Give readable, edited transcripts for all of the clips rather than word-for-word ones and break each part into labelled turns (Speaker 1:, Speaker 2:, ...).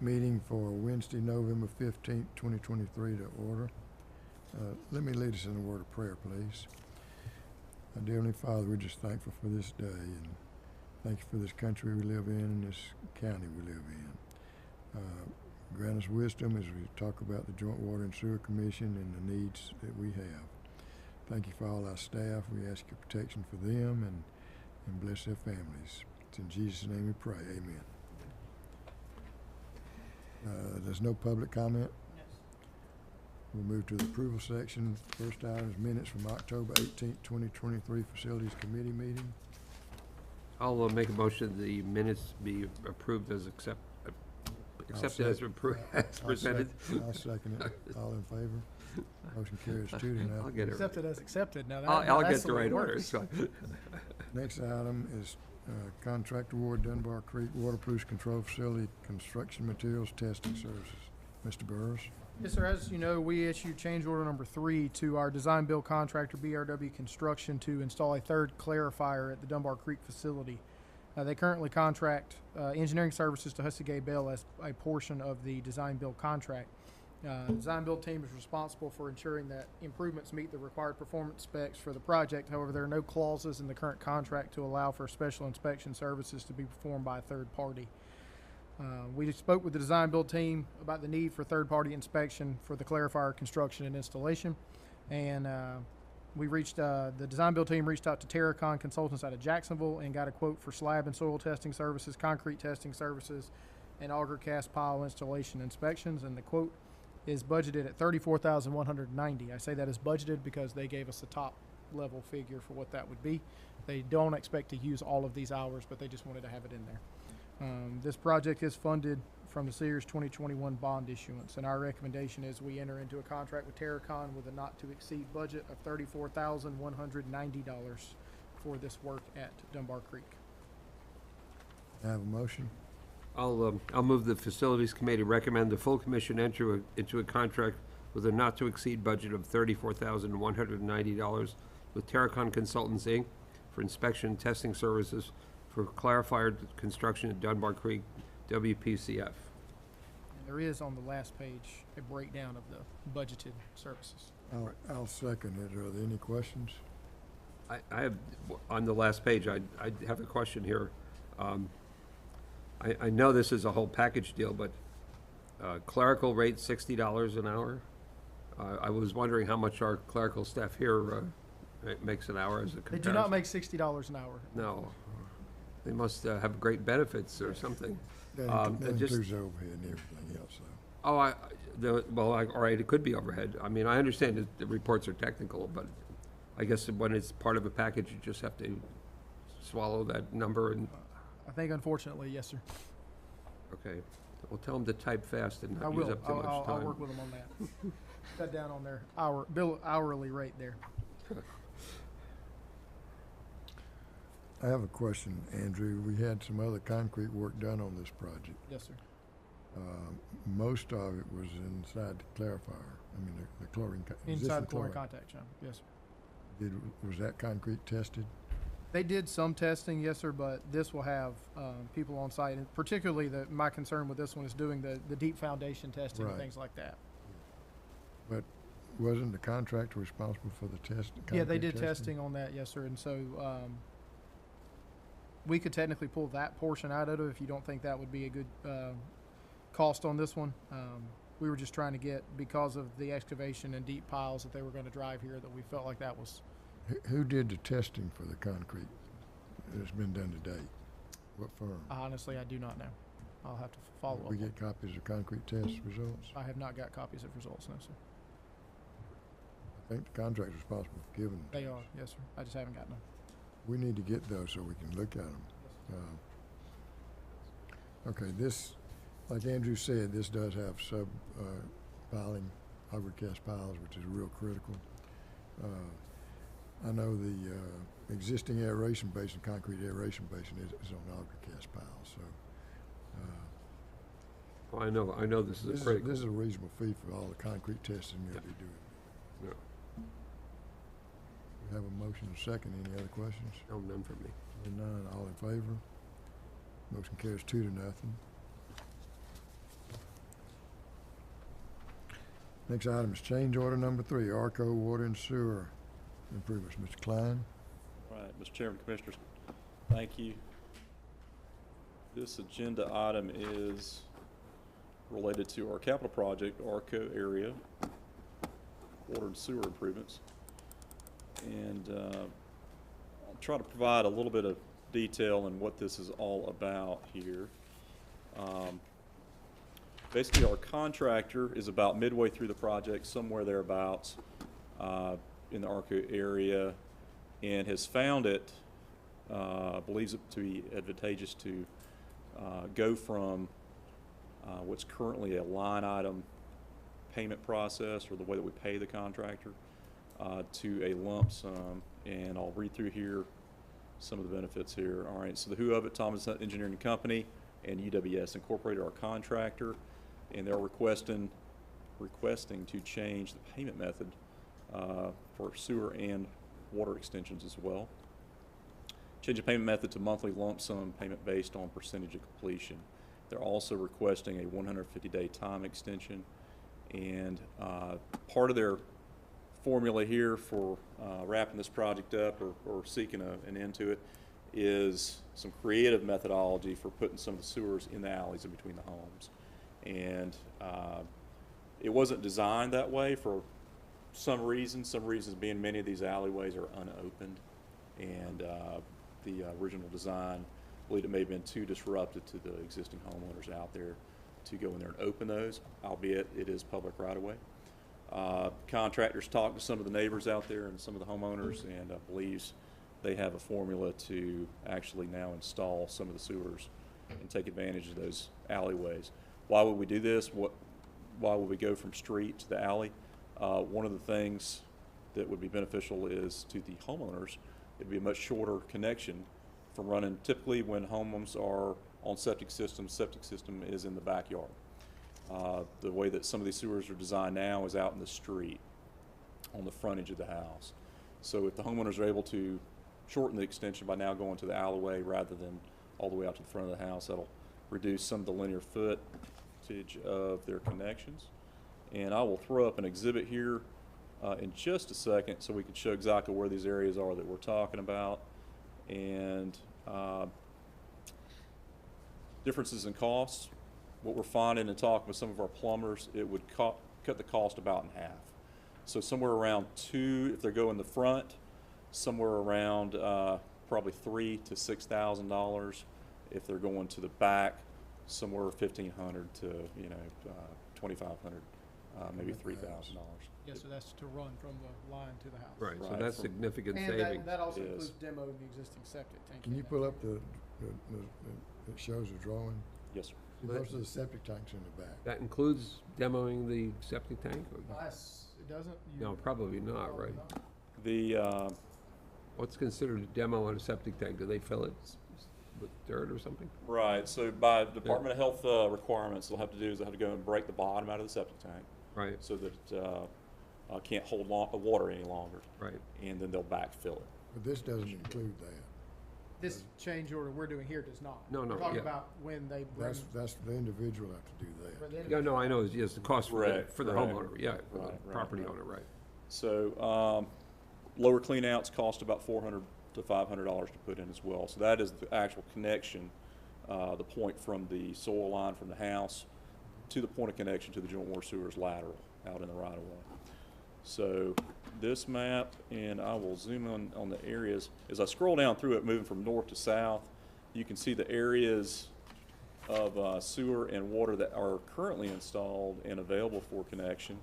Speaker 1: meeting for Wednesday, November 15th, 2023 to order. Let me lead us in a word of prayer, please. Dear Heavenly Father, we're just thankful for this day, and thank you for this country we live in and this county we live in. Grant us wisdom as we talk about the Joint Water and Sewer Commission and the needs that we have. Thank you for all our staff. We ask your protection for them and bless their families. It's in Jesus' name we pray. Amen. There's no public comment?
Speaker 2: Yes.
Speaker 1: We'll move to the approval section. First item is minutes from October 18th, 2023 Facilities Committee meeting.
Speaker 3: I'll make a motion the minutes be approved as accepted as presented.
Speaker 1: I'll second it. All in favor? Motion carries 2 to nothing.
Speaker 3: I'll get it.
Speaker 2: Accepted as accepted. Now
Speaker 3: I'll get
Speaker 2: that's
Speaker 3: the
Speaker 2: way
Speaker 3: right
Speaker 2: it
Speaker 3: order.
Speaker 2: works.
Speaker 3: So.
Speaker 1: Next item is contract award Dunbar Creek Waterproof Control Facility Construction Materials Testing Services. Mr. Burris.
Speaker 2: Yes, sir. As you know, we issued change order number 3 to our design build contractor BRW Construction to install a third clarifier at the Dunbar Creek facility. They currently contract engineering services to Hussey Gay Bell as a portion of the design build contract. The design build team is responsible for ensuring that improvements meet the required performance specs for the project. However, there are no clauses in the current contract to allow for special inspection services to be performed by a third party. We spoke with the design build team about the need for third party inspection for the clarifier construction and installation, and the design build team reached out to Terracon Consultants out of Jacksonville and got a quote for slab and soil testing services, concrete testing services, and auger cast pile installation inspections. And the quote is budgeted at $34,190. I say that is budgeted because they gave us a top level figure for what that would be. They don't expect to use all of these hours, but they just wanted to have it in there. This project is funded from the Sears 2021 bond issuance, and our recommendation is we enter into a contract with Terracon with a not-to-exceed budget of $34,190 for this work at Dunbar Creek.
Speaker 1: I have a motion.
Speaker 3: I'll move the Facilities Committee recommend the full commission enter into a contract with a not-to-exceed budget of $34,190 with Terracon Consultants, Inc. for inspection and testing services for clarifier construction at Dunbar Creek, WPCF.
Speaker 2: And there is on the last page a breakdown of the budgeted services.
Speaker 1: I'll second it. Are there any questions?
Speaker 3: I have, on the last page, I have a question here. I know this is a whole package deal, but clerical rate $60 an hour. I was wondering how much our clerical staff here makes an hour as a comparison.
Speaker 2: They do not make $60 an hour.
Speaker 3: No. They must have great benefits or something.
Speaker 1: That includes overhead and everything else, though.
Speaker 3: Oh, all right, it could be overhead. I mean, I understand that the reports are technical, but I guess when it's part of a package, you just have to swallow that number and...
Speaker 2: I think, unfortunately, yes, sir.
Speaker 3: Okay. Well, tell them to type fast and
Speaker 2: I
Speaker 3: not
Speaker 2: will.
Speaker 3: use up too much time.
Speaker 2: I'll work with them on that. Cut down on their hourly rate there.
Speaker 1: I have a question, Andrew. We had some other concrete work done on this project.
Speaker 2: Yes, sir.
Speaker 1: Most of it was inside the clarifier. I mean, the chlorine.
Speaker 2: Inside the chlorine contact channel. Yes, sir.
Speaker 1: Was that concrete tested?
Speaker 2: They did some testing, yes, sir, but this will have people on site, and particularly my concern with this one is doing the deep foundation testing and things like that.
Speaker 1: But wasn't the contractor responsible for the test?
Speaker 2: Yeah, they did testing on that, yes, sir, and so we could technically pull that portion out of it if you don't think that would be a good cost on this one. We were just trying to get, because of the excavation and deep piles that they were going to drive here, that we felt like that was...
Speaker 1: Who did the testing for the concrete that's been done to date? What firm?
Speaker 2: Honestly, I do not know. I'll have to follow up.
Speaker 1: We get copies of concrete test results?
Speaker 2: I have not got copies of results, no, sir.
Speaker 1: I think the contractor's responsible for giving them.
Speaker 2: They are, yes, sir. I just haven't gotten them.
Speaker 1: We need to get those so we can look at them. Okay, this, like Andrew said, this does have piling, overcast piles, which is real critical. I know the existing aeration basin, concrete aeration basin is on overcast piles, so.
Speaker 3: Well, I know this is a critical.
Speaker 1: This is a reasonable fee for all the concrete testing we'll be doing.
Speaker 3: Yeah.
Speaker 1: We have a motion and a second. Any other questions?
Speaker 3: No, none for me.
Speaker 1: None. All in favor? Motion carries 2 to nothing. Next item is change order number 3, ARCO Water and Sewer Improvements. Mr. Klein.
Speaker 4: All right, Mr. Chairman, Commissioners, thank you. This agenda item is related to our capital project, ARCO area, water and sewer improvements. And I'll try to provide a little bit of detail on what this is all about here. Basically, our contractor is about midway through the project, somewhere thereabouts in the ARCO area, and has found it, believes it to be advantageous to go from what's currently a line item payment process, or the way that we pay the contractor, to a lump sum. And I'll read through here some of the benefits here. All right, so the who of it, Thomas Engineering Company and UWS Incorporated, our contractor, and they're requesting to change the payment method for sewer and water extensions as well. Change the payment method to monthly lump sum payment based on percentage of completion. They're also requesting a 150-day time extension, and part of their formula here for wrapping this project up or seeking an end to it is some creative methodology for putting some of the sewers in the alleys in between the homes. And it wasn't designed that way for some reasons being many of these alleyways are unopened, and the original design, I believe it may have been too disruptive to the existing homeowners out there to go in there and open those, albeit it is public right of way. Contractors talked to some of the neighbors out there and some of the homeowners, and believes they have a formula to actually now install some of the sewers and take advantage of those alleyways. Why would we do this? Why would we go from street to the alley? One of the things that would be beneficial is to the homeowners. It'd be a much shorter connection from running. Typically, when homes are on septic system is in the backyard. The way that some of these sewers are designed now is out in the street, on the frontage of the house. So if the homeowners are able to shorten the extension by now going to the alleyway rather than all the way out to the front of the house, that'll reduce some of the linear footage of their connections. And I will throw up an exhibit here in just a second so we can show exactly where these areas are that we're talking about. And differences in costs. What we're finding and talking with some of our plumbers, it would cut the cost about in half. So somewhere around $2,000 if they're going the front, somewhere around probably $3,000 to $6,000 if they're going to the back, somewhere $1,500 to $2,500, maybe $3,000.
Speaker 2: Yes, so that's to run from the line to the house.
Speaker 3: Right, so
Speaker 4: Right,
Speaker 3: that's
Speaker 4: from-
Speaker 3: significant
Speaker 2: And
Speaker 3: savings.
Speaker 2: that also
Speaker 4: It is.
Speaker 2: includes demoing the existing septic tank.
Speaker 1: Can
Speaker 2: in
Speaker 1: you
Speaker 2: that
Speaker 1: pull up
Speaker 2: area.
Speaker 1: it shows the drawing?
Speaker 4: Yes, sir.
Speaker 1: See, most of the septic tanks in the back.
Speaker 3: That includes demoing the septic tank? Or-
Speaker 2: It doesn't?
Speaker 3: No, probably not, right?
Speaker 4: The
Speaker 3: What's considered a demo on a septic tank? Do they fill it with dirt or something?
Speaker 4: right. So by Department of Health requirements, they'll have to do is they'll have to go and break the bottom out of the septic tank
Speaker 3: Right,
Speaker 4: so that it can't hold the water any longer,
Speaker 3: right.
Speaker 4: and then they'll backfill it.
Speaker 1: But this doesn't include that.
Speaker 2: This change order we're doing here does not.
Speaker 3: No,
Speaker 2: We're talking
Speaker 3: yeah.
Speaker 2: about when they bring.
Speaker 1: That's the individual have to do
Speaker 2: for
Speaker 1: that.
Speaker 2: the
Speaker 3: Yeah, no, I know, it's just the cost for the,
Speaker 4: Right,
Speaker 3: for the
Speaker 4: right.
Speaker 3: homeowner, yeah, for the
Speaker 4: Right, right,
Speaker 3: property
Speaker 4: right.
Speaker 3: owner, right.
Speaker 4: So lower cleanouts cost about $400 to $500 to put in as well. So that is the actual connection, the point from the soil line from the house to the point of connection to the joint water sewers lateral out in the right of way. So this map, and I will zoom in on the areas. As I scroll down through it, moving from north to south, you can see the areas of sewer and water that are currently installed and available for connection.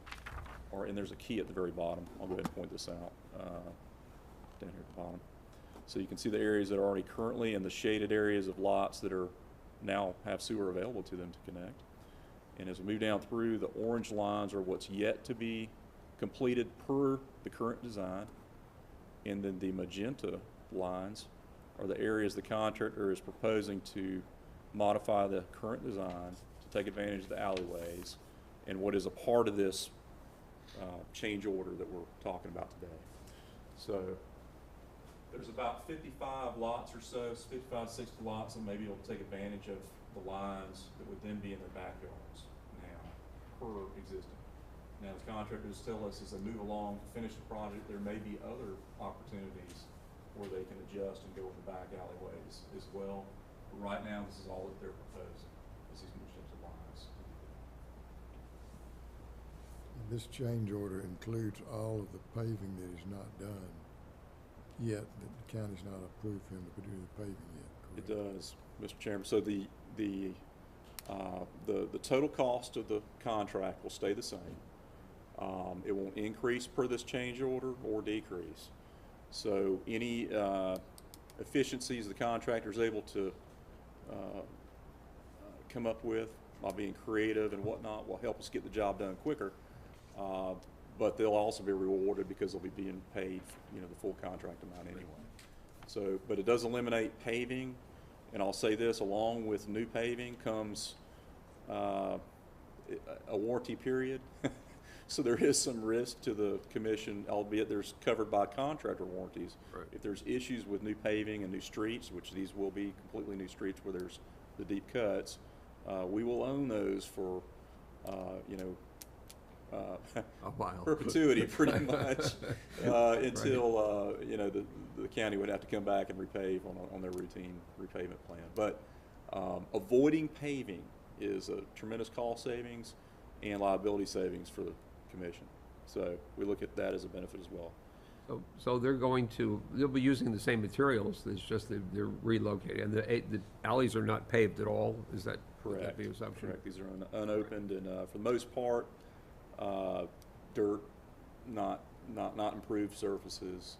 Speaker 4: And there's a key at the very bottom. I'll go ahead and point this out down here at the bottom. So you can see the areas that are already currently in the shaded areas of lots that are now have sewer available to them to connect. And as we move down through, the orange lines are what's yet to be completed per the current design. And then the magenta lines are the areas the contractor is proposing to modify the current design to take advantage of the alleyways and what is a part of this change order that we're talking about today. So there's about 55 lots or so, 55, 60 lots that maybe will take advantage of the lines that would then be in their backyards now per existing. Now, the contractors tell us as they move along to finish the project, there may be other opportunities where they can adjust and go with the back alleyways as well. But right now, this is all that they're proposing, is these new strips of lines.
Speaker 1: This change order includes all of the paving that is not done yet, that the county's not approved for him to do the paving yet,
Speaker 4: It
Speaker 1: correct?
Speaker 4: does, Mr. Chairman. So the total cost of the contract will stay the same. It won't increase per this change order or decrease. So any efficiencies the contractor is able to come up with by being creative and whatnot will help us get the job done quicker. But they'll also be rewarded because they'll be being paid, you know, the full contract amount anyway. So, but it does eliminate paving, and I'll say this, along with new paving comes a warranty period. So there is some risk to the commission, albeit there's covered by contractor warranties.
Speaker 3: Right.
Speaker 4: If there's issues with new paving and new streets, which these will be completely new streets where there's the deep cuts, we will own those for, you know,
Speaker 3: A while.
Speaker 4: perpetuity pretty much until you know, the county would have to come back and repave on their routine repavement plan. But avoiding paving is a tremendous cost savings and liability savings for the commission. So we look at that as a benefit as well.
Speaker 3: So they'll be using the same materials, it's just that they're relocated, and the alleys are not paved at all, is that? Would that
Speaker 4: Correct.
Speaker 3: be the assumption?
Speaker 4: Correct. These are unopened, and for the most part, dirt, not improved surfaces.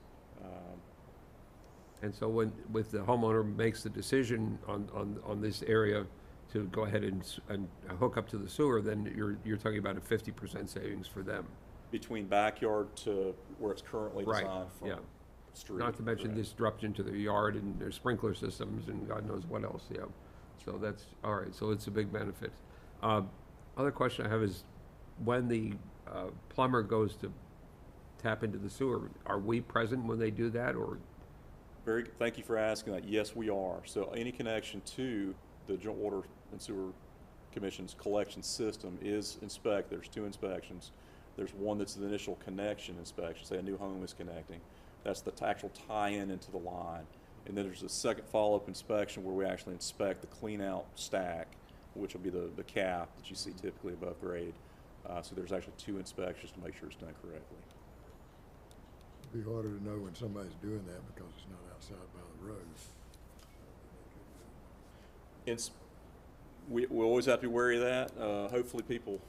Speaker 3: And so with the homeowner makes the decision on this area to go ahead and hook up to the sewer, then you're talking about a 50% savings for them.
Speaker 4: Between backyard to where it's currently
Speaker 3: Right,
Speaker 4: designed from
Speaker 3: yeah.
Speaker 4: street.
Speaker 3: Not to mention
Speaker 4: correct.
Speaker 3: disruption to the yard and their sprinkler systems and God knows what else, yeah. So that's, all right, so it's a big benefit. Other question I have is, when the plumber goes to tap into the sewer, are we present when they do that, or?
Speaker 4: Thank you for asking that. Yes, we are. So any connection to the Joint Water and Sewer Commission's collection system is inspected. There's 2 inspections. There's one that's the initial connection inspection, say a new home is connecting. That's the actual tie-in into the line. And then there's a second follow-up inspection where we actually inspect the clean-out stack, which will be the cap that you see typically above grade. So there's actually 2 inspections to make sure it's done correctly.
Speaker 1: It'd be harder to know when somebody's doing that because it's not outside by the road.
Speaker 4: We always have to be wary of that. Hopefully people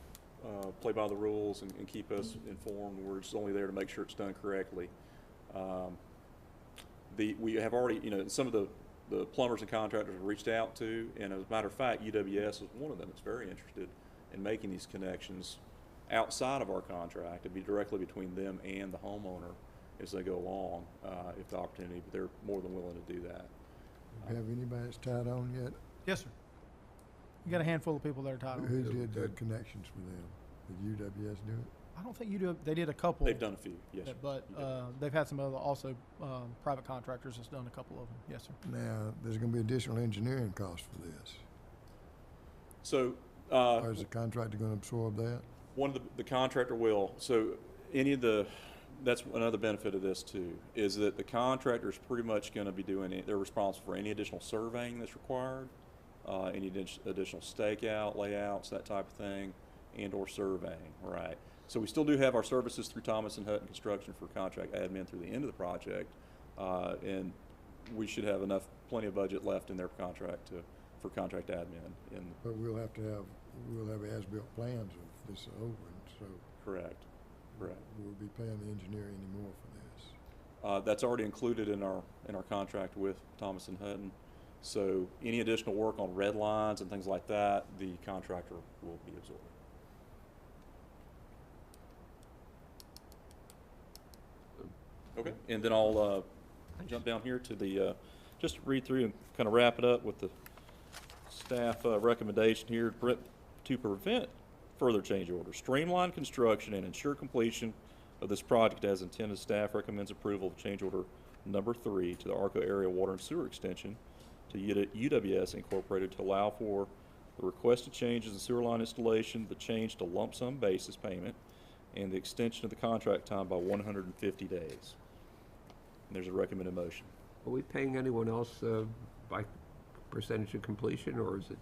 Speaker 4: play by the rules and keep us informed. We're just only there to make sure it's done correctly. We have already, you know, some of the plumbers and contractors have reached out to, and as a matter of fact, UWS is one of them that's very interested in making these connections outside of our contract. It'd be directly between them and the homeowner as they go along, if the opportunity, but they're more than willing to do that.
Speaker 1: Do you have anybody that's tied on yet?
Speaker 2: Yes, sir. You got a handful of people that are tied on.
Speaker 1: Who did the connections for them? Did UWS do it?
Speaker 2: I don't think you do. They did a couple.
Speaker 4: They've done a few, yes, sir.
Speaker 2: But they've had some other also private contractors that's done a couple of them. Yes, sir.
Speaker 1: Now, there's gonna be additional engineering costs for this.
Speaker 4: So,
Speaker 1: Or is the contractor gonna absorb that?
Speaker 4: one of the contractor will. So that's another benefit of this too, is that the contractor is pretty much going to be doing it. They're responsible for any additional surveying that's required, any additional stakeout, layouts, that type of thing, and or surveying, right? So we still do have our services through Thomas and Hutton Construction for contract admin through the end of the project, and we should have plenty of budget left in their contract for contract admin.
Speaker 1: But we'll have as-built plans of this over, and so
Speaker 4: Correct.
Speaker 1: we'll be paying the engineer any more for this.
Speaker 4: That's already included in our contract with Thomas and Hutton. So any additional work on red lines and things like that, the contractor will be absorbing. Okay, and then I'll jump down here to the, just to read through and kind of wrap it up with the staff recommendation here to prevent further change orders, streamline construction, and ensure completion of this project as intended. Staff recommends approval of change order number 3 to the ARCO area water and sewer extension to UWS Incorporated to allow for the requested changes in sewer line installation, the change to lump sum basis payment, and the extension of the contract time by 150 days. And there's a recommended motion.
Speaker 3: Are we paying anyone else by percentage of completion, or is it?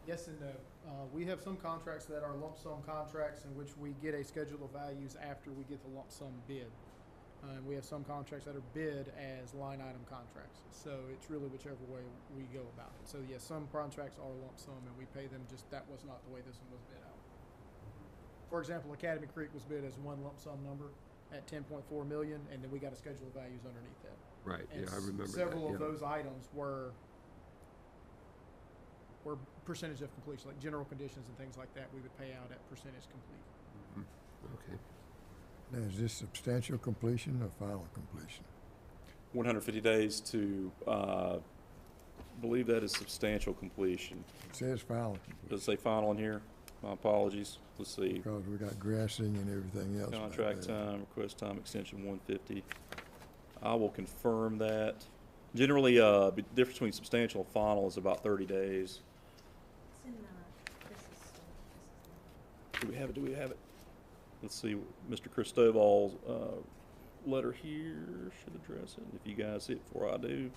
Speaker 2: Yes and no. We have some contracts that are lump sum contracts in which we get a schedule of values after we get the lump sum bid. And we have some contracts that are bid as line item contracts. So it's really whichever way we go about it. So yes, some contracts are lump sum and we pay them, just that was not the way this one was bid out. For example, Academy Creek was bid as one lump sum number at 10.4 million, and then we got a schedule of values underneath that.
Speaker 3: Right,
Speaker 2: And
Speaker 3: yeah, I remember that,
Speaker 2: several
Speaker 3: yeah.
Speaker 2: of those items were percentage of completion, like general conditions and things like that, we would pay out at percentage complete.
Speaker 3: Okay.
Speaker 1: Now, is this substantial completion or final completion?
Speaker 4: 150 days to, believe that is substantial completion.
Speaker 1: It says final
Speaker 4: Does it
Speaker 1: completion
Speaker 4: say final in here? My apologies. Let's see.
Speaker 1: because we got grassing and everything else. back
Speaker 4: Contract
Speaker 1: there.
Speaker 4: time, request time, extension 150. I will confirm that. Generally, the difference between substantial and final is about 30 days.
Speaker 5: It's in Chris's stuff.
Speaker 4: Do we have it? Do we have it? Let's see, Mr. Cristobal's letter here should address it. If you guys see it before I do.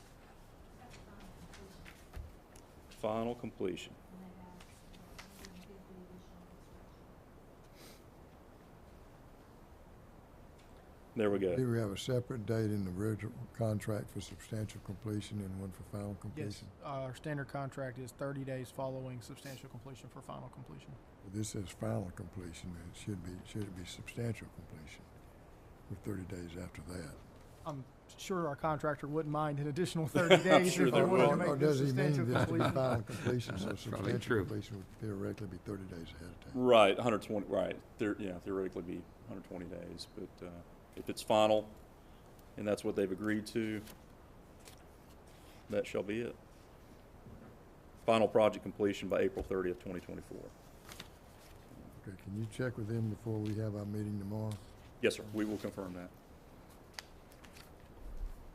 Speaker 4: Final completion.
Speaker 5: And they have 150 additional construction.
Speaker 4: There we go.
Speaker 1: Do we have a separate date in the original contract for substantial completion and one for final
Speaker 2: Yes,
Speaker 1: completion?
Speaker 2: our standard contract is 30 days following substantial completion for final completion.
Speaker 1: Well, this says final completion, and should it be substantial completion with 30 days after that?
Speaker 2: I'm sure our contractor wouldn't mind an additional 30 days
Speaker 4: sure
Speaker 2: if
Speaker 4: they
Speaker 2: we wanted to
Speaker 4: would.
Speaker 2: make
Speaker 1: Or
Speaker 2: this
Speaker 1: does he
Speaker 2: substantial
Speaker 1: mean this to be
Speaker 2: completion.
Speaker 1: final completion, so
Speaker 3: Probably
Speaker 1: substantial
Speaker 3: true.
Speaker 1: completion would theoretically be 30 days ahead of time?
Speaker 4: Right, 120, right. Theoretically be 120 days, but if it's final, and that's what they've agreed to, that shall be it. Final project completion by April 30th, 2024.
Speaker 1: Okay, can you check with them before we have our meeting tomorrow?
Speaker 4: Yes, sir, we will confirm that.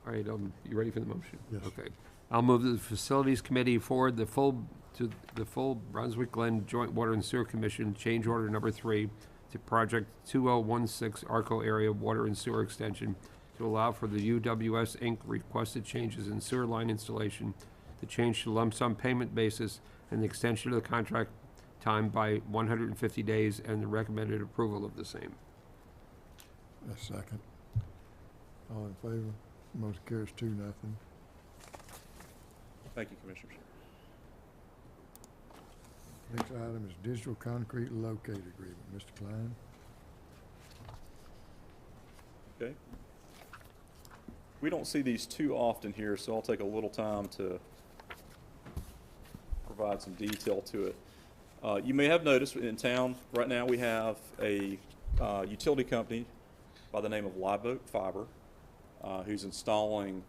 Speaker 3: All right, you ready for the motion?
Speaker 1: Yes.
Speaker 3: Okay. I'll move that the Facilities Committee forward the full Brunswick-Glynn Joint Water and Sewer Commission change order number 3 to project 2016 ARCO area water and sewer extension to allow for the UWS Inc. requested changes in sewer line installation, the change to lump sum payment basis, and the extension of the contract time by 150 days, and the recommended approval of the same.
Speaker 1: A second. All in favor? Motion carries 2-0.
Speaker 4: Thank you, Commissioners.
Speaker 1: Next item is digital concrete locate agreement. Mr. Klein?
Speaker 4: Okay. We don't see these too often here, so I'll take a little time to provide some detail to it. You may have noticed in town right now we have a utility company by the name of Live Oak Fiber who's installing,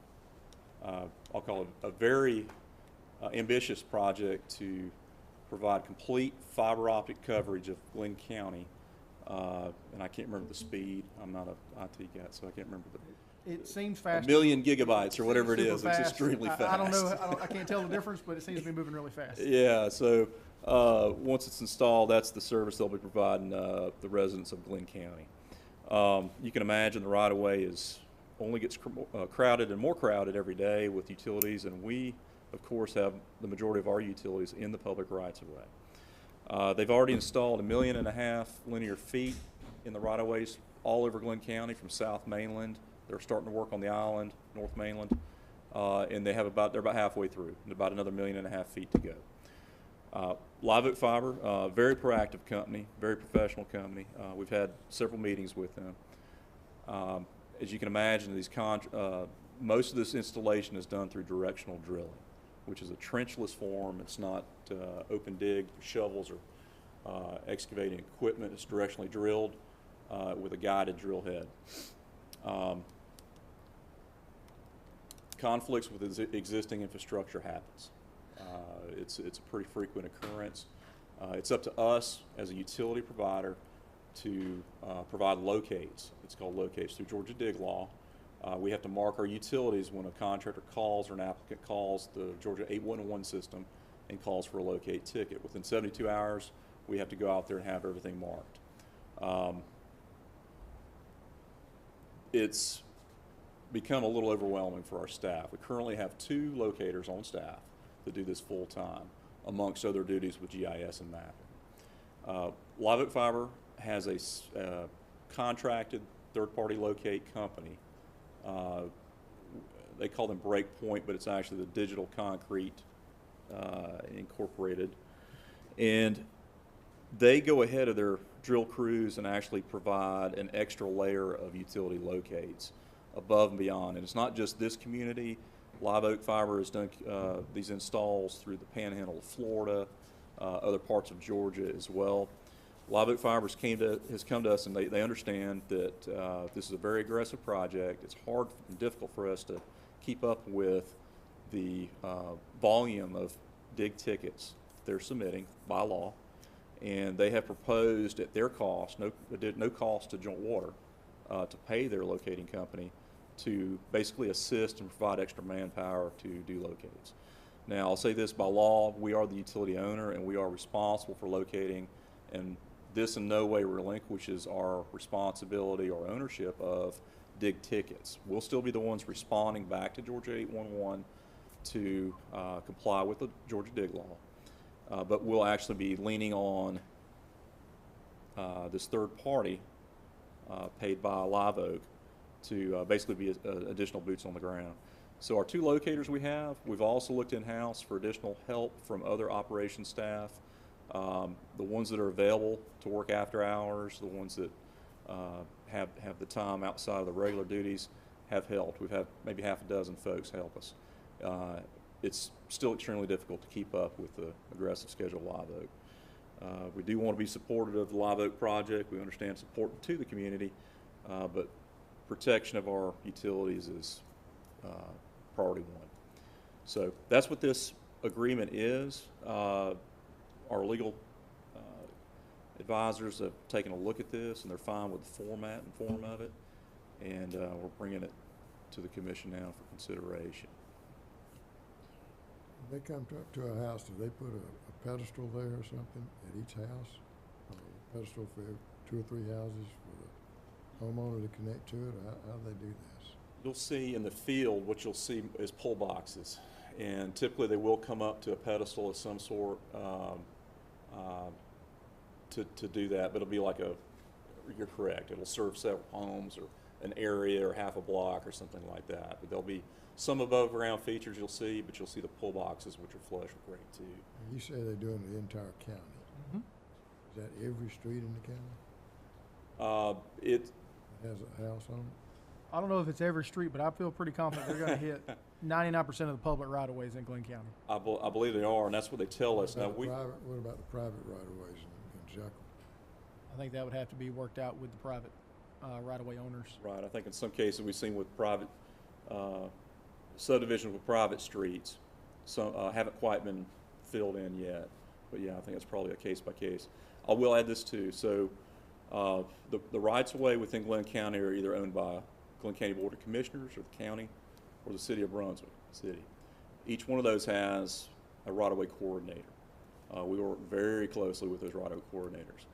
Speaker 4: I'll call it a very ambitious project to provide complete fiber optic coverage of Glynn County. And I can't remember the speed. I'm not a IT guy, so I can't remember
Speaker 2: It seems
Speaker 4: a
Speaker 2: fast.
Speaker 4: million gigabytes or whatever it
Speaker 2: Super
Speaker 4: is. It's
Speaker 2: fast.
Speaker 4: extremely fast.
Speaker 2: I don't know, I can't tell the difference, but it seems to be moving really fast.
Speaker 4: Yeah, so once it's installed, that's the service they'll be providing the residents of Glynn County. You can imagine the right-of-way is only gets crowded and more crowded every day with utilities, and we, of course, have the majority of our utilities in the public rights-of-way. They've already installed 1.5 million linear feet in the right-of-ways all over Glynn County from South Mainland. They're starting to work on the island, North Mainland, and they're about halfway through, and about another 1.5 million feet to go. Live Oak Fiber, very proactive company, very professional company. We've had several meetings with them. As you can imagine, most of this installation is done through directional drilling, which is a trenchless form. It's not open dig, shovels, or excavating equipment. It's directionally drilled with a guided drill head. Conflicts with existing infrastructure happens. It's a pretty frequent occurrence. It's up to us as a utility provider to provide locates. It's called locates through Georgia dig law. We have to mark our utilities when a contractor calls or an applicant calls the Georgia 811 system and calls for a locate ticket. Within 72 hours, we have to go out there and have everything marked. It's become a little overwhelming for our staff. We currently have 2 locators on staff that do this full time, amongst other duties with GIS and mapping. Live Oak Fiber has a contracted third-party locate company. They call them Breakpoint, but it's actually the Digital Concrete Incorporated. And they go ahead of their drill crews and actually provide an extra layer of utility locates above and beyond. And it's not just this community. Live Oak Fiber has done these installs through the Panhandle of Florida, other parts of Georgia as well. Live Oak Fiber has come to us, and they understand that this is a very aggressive project. It's hard and difficult for us to keep up with the volume of dig tickets they're submitting by law, and they have proposed at their cost, no cost to Joint Water, to pay their locating company to basically assist and provide extra manpower to do locates. Now, I'll say this: by law, we are the utility owner, and we are responsible for locating, and this in no way relinquishes our responsibility or ownership of dig tickets. We'll still be the ones responding back to Georgia 811 to comply with the Georgia dig law, but we'll actually be leaning on this third party paid by Live Oak to basically be additional boots on the ground. So our 2 locators we've also looked in-house for additional help from other operations staff. The ones that are available to work after hours, the ones that have the time outside of the regular duties have helped. We've had maybe half a dozen folks help us. It's still extremely difficult to keep up with the aggressive schedule of Live Oak. We do want to be supportive of the Live Oak project. We understand it's important to the community, but protection of our utilities is priority 1. So that's what this agreement is. Our legal advisors have taken a look at this, and they're fine with the format and form of it, and we're bringing it to the commission now for consideration.
Speaker 1: When they come to a house, do they put a pedestal there or something at each house? Or a pedestal for 2 or 3 houses for the homeowner to connect to it? Or how do they do this?
Speaker 4: You'll see in the field, what you'll see is pull boxes, and typically they will come up to a pedestal of some sort to do that, but it'll be like you're correct, it'll serve several homes or an area or half a block or something like that. But there'll be some above ground features you'll see, but you'll see the pull boxes, which are flush with grade 2.
Speaker 1: You say they're doing the entire county.
Speaker 2: Mhm.
Speaker 1: Is that every street in the county
Speaker 4: It
Speaker 1: that has a house on it?
Speaker 2: I don't know if it's every street, but I feel pretty confident they're going to hit 99% of the public right-of-ways in Glynn County.
Speaker 4: I believe they are, and that's what they tell us. Now
Speaker 1: What about the private right-of-ways in Jekyll?
Speaker 2: I think that would have to be worked out with the private right-of-way owners.
Speaker 4: Right, I think in some cases we've seen with private subdivisions with private streets, some haven't quite been filled in yet. But yeah, I think it's probably a case by case. I will add this too. So the rights of way within Glynn County are either owned by Glynn County Board of Commissioners or the county or the city of Brunswick City. Each one of those has a right-of-way coordinator. We work very closely with those right-of-way coordinators.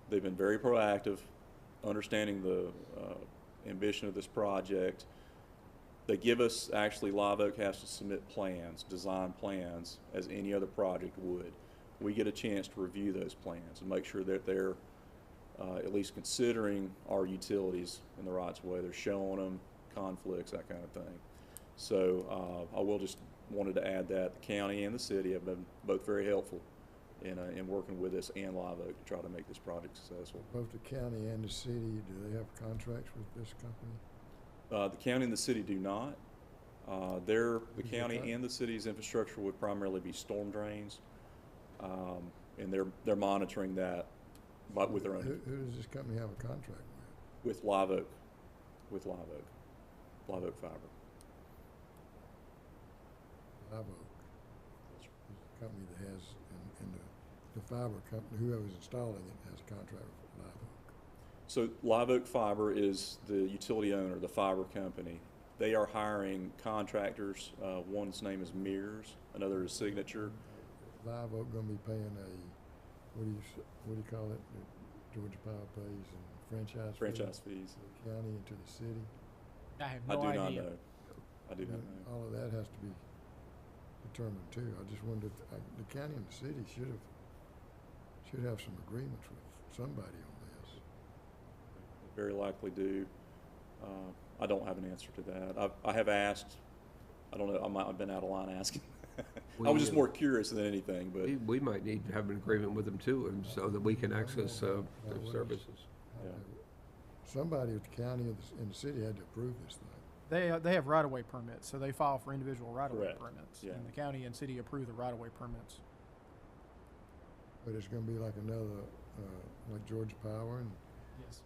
Speaker 4: They've been very proactive, understanding the ambition of this project. They give us, actually, Live Oak has to submit plans, design plans, as any other project would. We get a chance to review those plans and make sure that they're at least considering our utilities in the rights of way. They're showing them, conflicts, that kind of thing. So I will just wanted to add that the county and the city have been both very helpful in working with us and Live Oak to try to make this project successful.
Speaker 1: Both the county and the city, do they have contracts with this company?
Speaker 4: The county and the city do not. The
Speaker 1: Who's
Speaker 4: county
Speaker 1: that?
Speaker 4: and the city's infrastructure would primarily be storm drains, and they're monitoring that with their own.
Speaker 1: Who does this company have a contract
Speaker 4: With Live Oak, Live Oak Fiber.
Speaker 1: Live Oak is the company that has, and the fiber company, whoever's installing it, has a contract with Live Oak.
Speaker 4: So Live Oak Fiber is the utility owner, the fiber company. They are hiring contractors. One's name is Mears, another is Signature.
Speaker 1: Live Oak gonna be paying what do you call it? Georgia Power pays and
Speaker 4: franchise fees.
Speaker 1: to the county and to the city?
Speaker 2: I have
Speaker 4: I
Speaker 2: no
Speaker 4: do not
Speaker 2: idea.
Speaker 4: know. I do not
Speaker 1: And
Speaker 4: know.
Speaker 1: all of that has to be determined too. I just wondered, the county and the city should have some agreements with somebody on this.
Speaker 4: Very likely do. I don't have an answer to that. I have asked. I don't know. I might have been out of line asking. I was just more curious than anything. But
Speaker 3: We might need to have an agreement with them too, and so that we can access their services.
Speaker 4: Yeah.
Speaker 1: Somebody at the county and the city had to approve this thing.
Speaker 2: They have right-of-way permits, so they file for individual right-of-way
Speaker 4: Correct.
Speaker 2: permits.
Speaker 4: Yeah.
Speaker 2: And the county and city approve the right-of-way permits.
Speaker 1: But it's gonna be like another, like Georgia Power and
Speaker 2: Yes.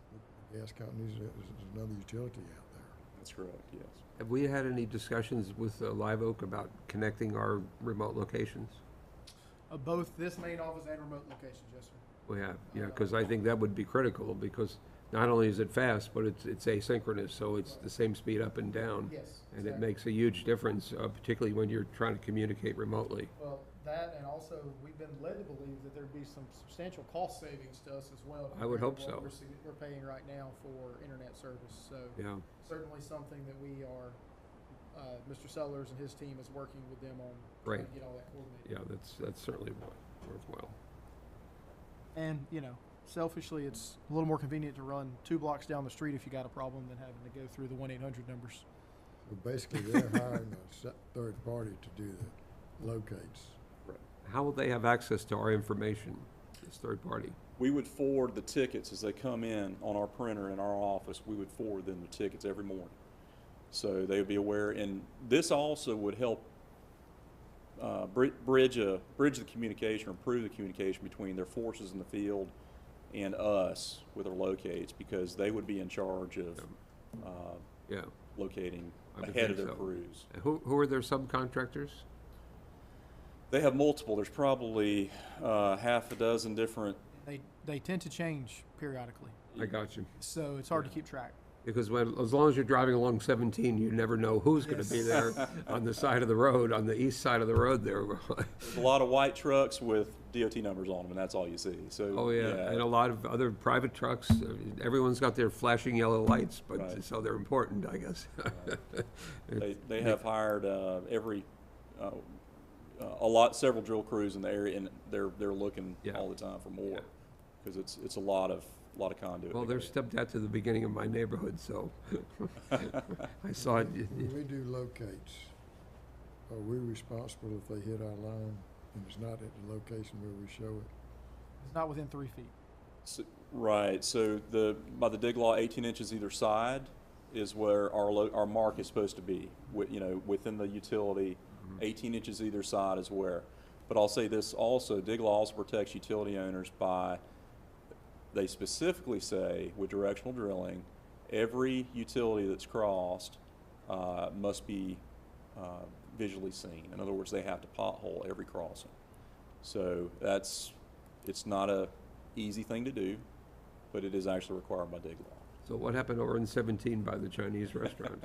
Speaker 1: the gas companies, there's another utility out there.
Speaker 4: that's correct. Yes.
Speaker 3: Have we had any discussions with Live Oak about connecting our remote locations?
Speaker 2: Both this main office and remote locations, yes, sir.
Speaker 3: We have, yeah, because I think that would be critical, because not only is it fast, but it's asynchronous, so it's the same speed up and down.
Speaker 2: Yes.
Speaker 3: And it
Speaker 2: exactly.
Speaker 3: makes a huge difference, particularly when you're trying to communicate remotely.
Speaker 2: Well, that, and also, we've been led to believe that there'd be some substantial cost savings to us as well.
Speaker 3: I would
Speaker 2: compared to
Speaker 3: hope
Speaker 2: what
Speaker 3: so.
Speaker 2: We're paying right now for internet service, so
Speaker 3: Yeah,
Speaker 2: certainly something that we are, Mr. Sellers and his team is working with them on.
Speaker 3: Right.
Speaker 2: Trying to get all that coordinated.
Speaker 3: yeah, that's certainly worthwhile.
Speaker 2: And, selfishly, it's a little more convenient to run 2 blocks down the street if you got a problem than having to go through the 1-800 numbers.
Speaker 1: So basically, they're hiring a third party to do the locates.
Speaker 3: How will they have access to our information, this third party?
Speaker 4: We would forward the tickets as they come in on our printer in our office. We would forward them the tickets every morning, so they would be aware. And this also would help bridge the communication, or improve the communication between their forces in the field and us with our locates, because they would be in charge of
Speaker 3: Yeah.
Speaker 4: locating
Speaker 3: I would
Speaker 4: ahead of
Speaker 3: think
Speaker 4: their
Speaker 3: so.
Speaker 4: crews.
Speaker 3: And who are their subcontractors?
Speaker 4: They have multiple. There's probably half a dozen different.
Speaker 2: They tend to change periodically,
Speaker 3: I got you.
Speaker 2: so it's hard to
Speaker 4: Yeah.
Speaker 2: keep track.
Speaker 3: Because as long as you're driving along 17, you never know who's going to be
Speaker 2: Yes.
Speaker 3: there on the side of the road, on the east side of the road there.
Speaker 4: There's a lot of white trucks with DOT numbers on them, and that's all you see. So
Speaker 3: Oh, yeah, and a lot of other private trucks. Everyone's got their flashing yellow lights, but
Speaker 4: Right.
Speaker 3: so they're important, I guess.
Speaker 4: They have hired several drill crews in the area, and they're looking
Speaker 3: Yeah.
Speaker 4: all the time for more,
Speaker 3: Yeah.
Speaker 4: because it's a lot of conduit.
Speaker 3: Well,
Speaker 4: to
Speaker 3: they're
Speaker 4: go.
Speaker 3: stepped out to the beginning of my neighborhood, so I saw it.
Speaker 1: When we do locates, are we responsible if they hit our line and it's not at the location where we show it?
Speaker 2: It's not within 3 feet.
Speaker 4: Right, so by the dig law, 18 inches either side is where our mark is supposed to be. Within the utility, 18 inches either side is where. But I'll say this also, dig law also protects utility owners by, they specifically say with directional drilling, every utility that's crossed must be visually seen. In other words, they have to pothole every crossing. So it's not a easy thing to do, but it is actually required by dig law.
Speaker 3: So what happened over in 17 by the Chinese restaurant?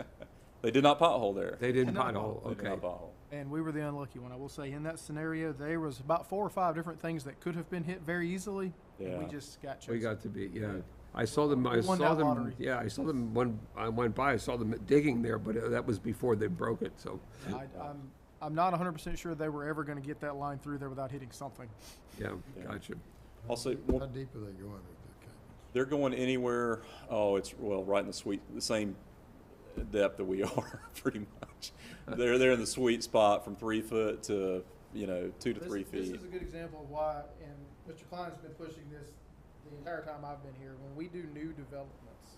Speaker 4: They did not pothole there.
Speaker 3: They didn't
Speaker 2: Not
Speaker 3: pothole,
Speaker 4: They did
Speaker 3: okay.
Speaker 4: not pothole.
Speaker 2: And we were the unlucky one. I will say, in that scenario, there was about 4 or 5 different things that could have been hit very easily. And we
Speaker 4: Yeah.
Speaker 2: just got chosen.
Speaker 3: We got to be, yeah. I saw them,
Speaker 2: We won that lottery.
Speaker 3: yeah, I saw them when I went by, I saw them digging there, but that was before they broke it, so,
Speaker 2: I'm not 100% sure they were ever going to get that line through there without hitting something.
Speaker 3: yeah,
Speaker 4: Yeah.
Speaker 3: gotcha.
Speaker 4: I'll say,
Speaker 1: How deep are they going with the cables?
Speaker 4: they're going anywhere, right in the same depth that we are, pretty much. They're in the sweet spot from 3 foot to, 2 to 3
Speaker 2: This
Speaker 4: feet.
Speaker 2: is a good example of why, and Mr. Klein's been pushing this the entire time I've been here. When we do new developments,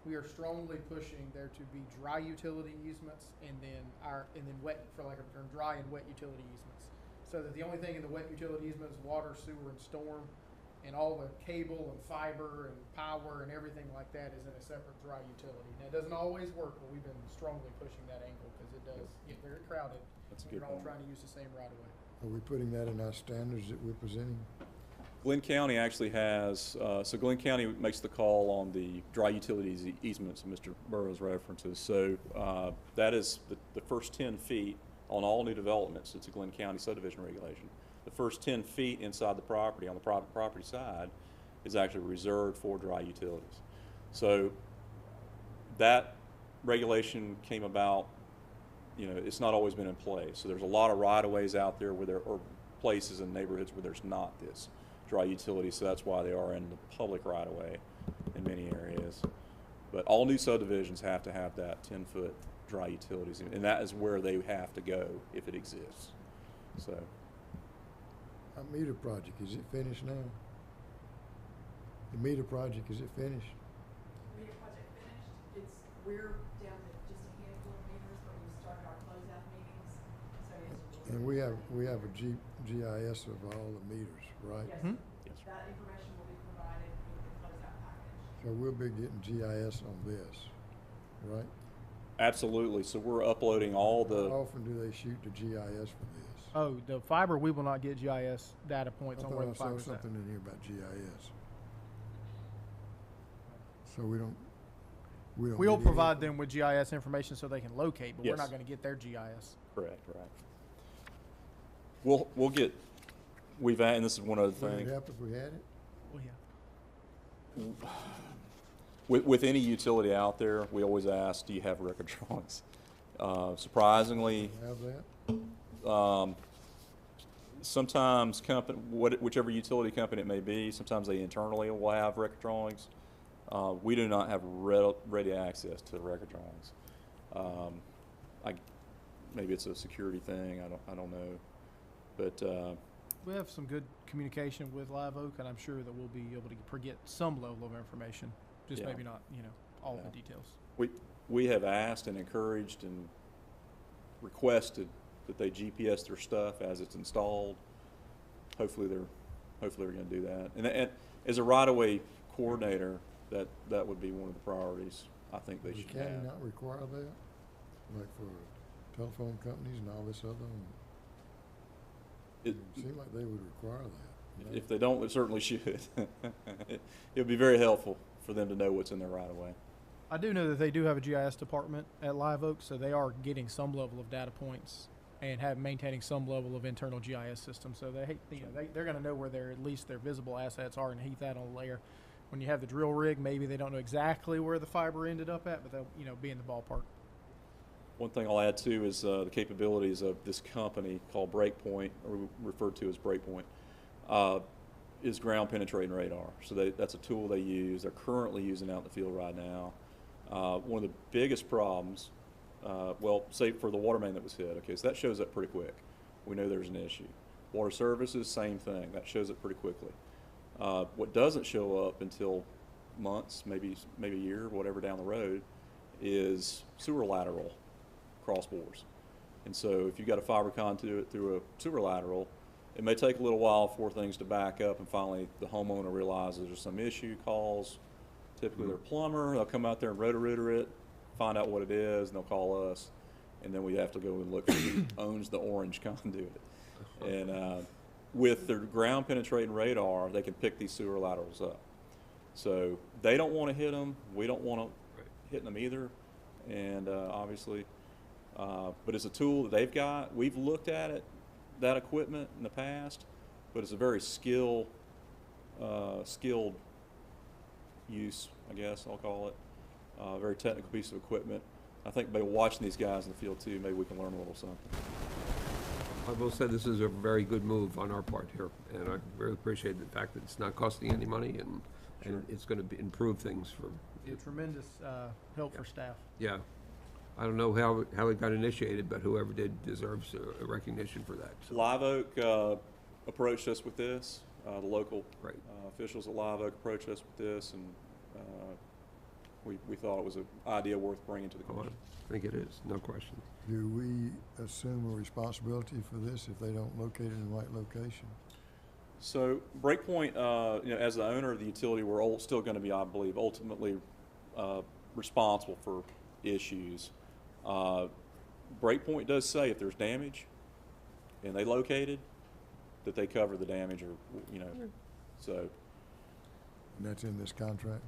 Speaker 2: we are strongly pushing there to be dry utility easements and then wet, for lack of a term, dry and wet utility easements. So that the only thing in the wet utility easement is water, sewer, and storm, and all the cable and fiber and power and everything like that is in a separate dry utility. Now, it doesn't always work, but we've been strongly pushing that angle because it does get very crowded.
Speaker 4: That's a
Speaker 2: when
Speaker 4: good
Speaker 2: you're all
Speaker 4: point.
Speaker 2: trying to use the same right of way.
Speaker 1: Are we putting that in our standards that we're presenting?
Speaker 4: Glynn County actually has, so Glynn County makes the call on the dry utilities easements that Mr. Burrows references. So that is the first 10 feet on all new developments. It's a Glynn County subdivision regulation. The first 10 feet inside the property, on the private property side, is actually reserved for dry utilities. So that regulation came about, it's not always been in place. So there's a lot of right-of-ways out there where there are places in neighborhoods where there's not this dry utility, so that's why they are in the public right-of-way in many areas. But all new subdivisions have to have that 10-foot dry utilities, and that is where they have to go if it exists. So,
Speaker 1: Our meter project, is it finished now? The meter project, is it finished?
Speaker 6: Meter project finished. We're down to just a handful of meters, but we've started our closeout meetings, so it's.
Speaker 1: And we have a GIS of all the meters, right?
Speaker 6: Yes,
Speaker 2: Hmm?
Speaker 6: sir. That information will be provided with the closeout package.
Speaker 1: So we'll be getting GIS on this, right?
Speaker 4: absolutely. So we're uploading all
Speaker 1: How
Speaker 4: the,
Speaker 1: often do they shoot the GIS for this?
Speaker 2: Oh, the fiber, we will not get GIS data points
Speaker 1: I
Speaker 2: on where
Speaker 1: thought
Speaker 2: the
Speaker 1: I saw
Speaker 2: fiber's at.
Speaker 1: something in here about GIS. So we don't
Speaker 2: We'll
Speaker 1: get
Speaker 2: provide
Speaker 1: anything?
Speaker 2: them with GIS information so they can locate, but we're
Speaker 4: Yes.
Speaker 2: not gonna get their GIS.
Speaker 4: correct, right. We'll get, and this is one other
Speaker 1: Would it
Speaker 4: thing.
Speaker 1: help if we had it?
Speaker 2: Well, yeah.
Speaker 4: With any utility out there, we always ask, do you have record drawings? Surprisingly,
Speaker 1: Have that?
Speaker 4: sometimes whichever utility company it may be, sometimes they internally will have record drawings. We do not have ready access to the record drawings. Maybe it's a security thing, I don't know. But,
Speaker 2: We have some good communication with Live Oak, and I'm sure that we'll be able to get some level of information, just
Speaker 4: Yeah.
Speaker 2: maybe not, all of
Speaker 4: Yeah.
Speaker 2: the details.
Speaker 4: we have asked and encouraged and requested that they GPS their stuff as it's installed. Hopefully they're going to do that. And as a right-of-way coordinator, that would be one of the priorities I think they
Speaker 1: Does
Speaker 4: should
Speaker 1: the county
Speaker 4: have.
Speaker 1: not require that? Like for telephone companies and all this other?
Speaker 4: It-
Speaker 1: It seemed like they would require that.
Speaker 4: If they don't, they certainly should. It would be very helpful for them to know what's in their right-of-way.
Speaker 2: I do know that they do have a GIS department at Live Oak, so they are getting some level of data points and maintaining some level of internal GIS system. So they're going to know where at least their visible assets are and heat that on a layer. When you have the drill rig, maybe they don't know exactly where the fiber ended up at, but they'll be in the ballpark.
Speaker 4: One thing I'll add too is the capabilities of this company called Breakpoint, or referred to as Breakpoint, is ground penetrating radar. So that's a tool they use. They're currently using out in the field right now. One of the biggest problems, say for the water main that was hit, okay, so that shows up pretty quick. We know there's an issue. Water services, same thing. That shows up pretty quickly. What doesn't show up until months, maybe a year, whatever down the road, is sewer lateral cross bores. And so if you've got a fiber conduit through a sewer lateral, it may take a little while for things to back up, and finally the homeowner realizes there's some issue, calls typically their plumber. They'll come out there and roto-rooter it, find out what it is, and they'll call us, and then we have to go and look for who owns the orange conduit. And with their ground penetrating radar, they can pick these sewer laterals up. So they don't want to hit them. We don't want to hit them either. And obviously, but it's a tool that they've got. We've looked at it, that equipment in the past, but it's a very skilled use, I guess I'll call it. Very technical piece of equipment. I think by watching these guys in the field too, maybe we can learn a little something.
Speaker 3: I will say this is a very good move on our part here, and I really appreciate the fact that it's not costing any money, and it's going to improve things for,
Speaker 2: Be a tremendous help for staff.
Speaker 3: yeah. I don't know how it got initiated, but whoever did deserves a recognition for that. So,
Speaker 4: Live Oak approached us with this. The local
Speaker 3: right.
Speaker 4: officials at Live Oak approached us with this, and we thought it was an idea worth bringing to the
Speaker 3: Oh,
Speaker 4: commission.
Speaker 3: I think it is, no question.
Speaker 1: Do we assume a responsibility for this if they don't locate it in the right location?
Speaker 4: So Breakpoint, as the owner of the utility, we're still going to be, I believe, ultimately responsible for issues. Breakpoint does say if there's damage and they locate it, that they cover the damage, or so.
Speaker 1: And that's in this contract?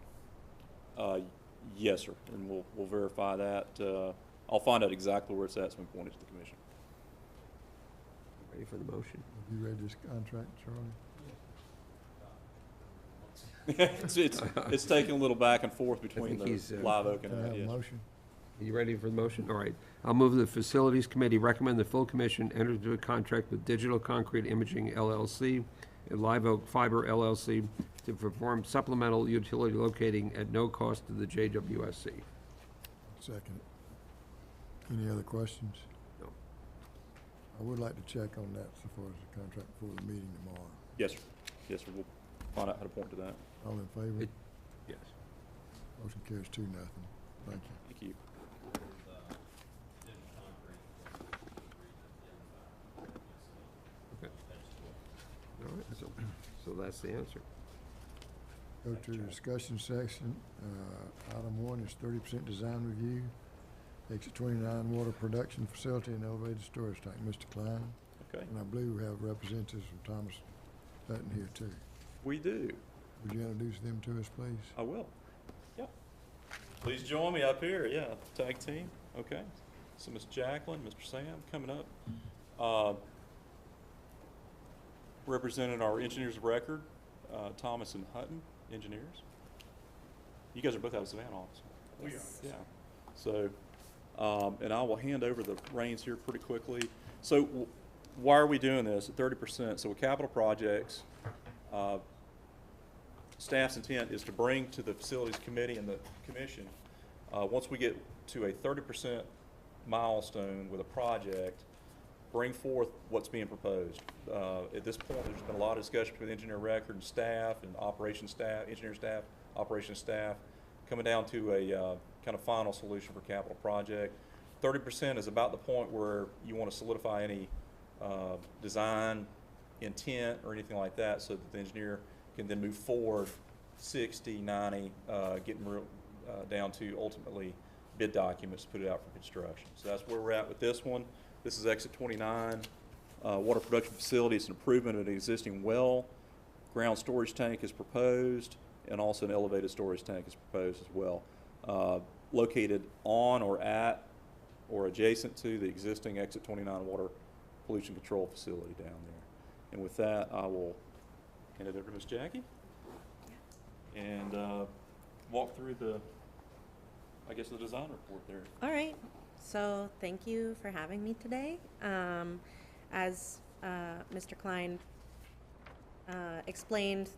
Speaker 4: Yes, sir, and we'll verify that. I'll find out exactly where it's at, so we can point it to the commission.
Speaker 3: Ready for the motion?
Speaker 1: Have you read this contract, Charlie?
Speaker 4: It's taking a little back and forth between
Speaker 3: think
Speaker 4: the
Speaker 3: he's,
Speaker 4: Live Oak and
Speaker 1: Can I have a
Speaker 4: yes.
Speaker 1: motion?
Speaker 3: Are you ready for the motion? All right. I'll move the Facilities Committee recommend the full commission enter into a contract with Digital Concrete Imaging LLC and Live Oak Fiber LLC to perform supplemental utility locating at no cost to the JWSC.
Speaker 1: Second. Any other questions?
Speaker 3: No.
Speaker 1: I would like to check on that so far as the contract before the meeting tomorrow.
Speaker 4: Yes, sir. Yes, sir. We'll find out how to point to that.
Speaker 1: All in favor?
Speaker 3: Yes.
Speaker 1: Motion carries 2-0. Thank you.
Speaker 4: Thank you.
Speaker 3: All right, so that's the answer.
Speaker 1: Go to the discussion section. Item 1 is 30% design review. Exit 29 water production facility and elevated storage tank. Mr. Klein.
Speaker 4: Okay,
Speaker 1: And I believe we have representatives from Thomas Hutton here too.
Speaker 4: we do.
Speaker 1: Would you introduce them to us, please?
Speaker 4: I will. Yeah. Please join me up here. Yeah, tag team. Okay. So Miss Jacqueline, Mr. Sam coming up. Representing our engineers of record, Thomas and Hutton engineers. You guys are both out of Savannah office.
Speaker 5: Yes.
Speaker 4: Yeah. So, and I will hand over the reins here pretty quickly. So why are we doing this at 30%? So with capital projects, staff's intent is to bring to the facilities committee and the commission, once we get to a 30% milestone with a project, bring forth what's being proposed. At this point, there's been a lot of discussion between engineer record and staff and operations staff, engineer staff, operations staff, coming down to a kind of final solution for capital project. 30% is about the point where you want to solidify any design intent or anything like that so that the engineer can then move forward 60, 90, getting real, down to ultimately bid documents to put it out for construction. So that's where we're at with this one. This is exit 29, water production facility. It's an improvement of an existing well. Ground storage tank is proposed, and also an elevated storage tank is proposed as well. Located on or at or adjacent to the existing exit 29 water pollution control facility down there. And with that, I will hand it over to Ms. Jackie and walk through the, I guess, the design report there.
Speaker 7: All right, so thank you for having me today. As Mr. Klein explained,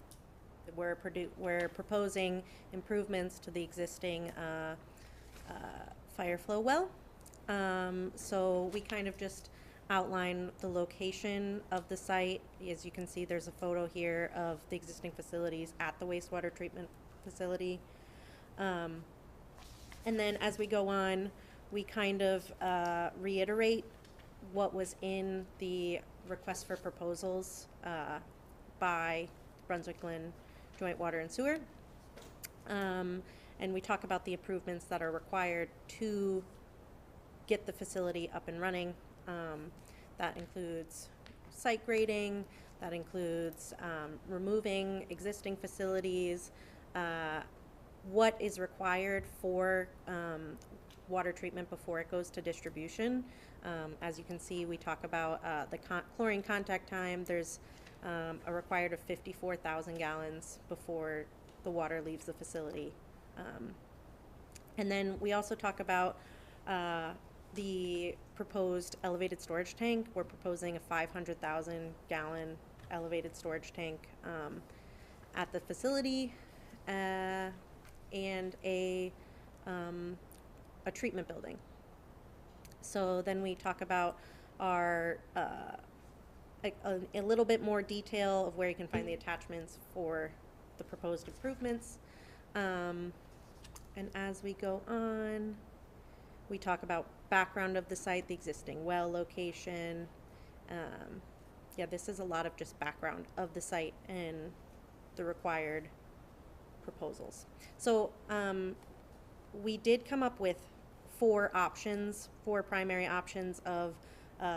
Speaker 7: we're proposing improvements to the existing fire flow well. So we kind of just outline the location of the site. As you can see, there's a photo here of the existing facilities at the wastewater treatment facility. And then as we go on, we kind of reiterate what was in the request for proposals by Brunswick-Glynn Joint Water and Sewer. And we talk about the improvements that are required to get the facility up and running. That includes site grading, that includes removing existing facilities, what is required for water treatment before it goes to distribution. As you can see, we talk about the chlorine contact time. There's a required of 54,000 gallons before the water leaves the facility. And then we also talk about the proposed elevated storage tank. We're proposing a 500,000 gallon elevated storage tank at the facility and a treatment building. So then we talk about our a little bit more detail of where you can find the attachments for the proposed improvements. And as we go on, we talk about background of the site, the existing well location. Yeah, this is a lot of just background of the site and the required proposals. So we did come up with four primary options of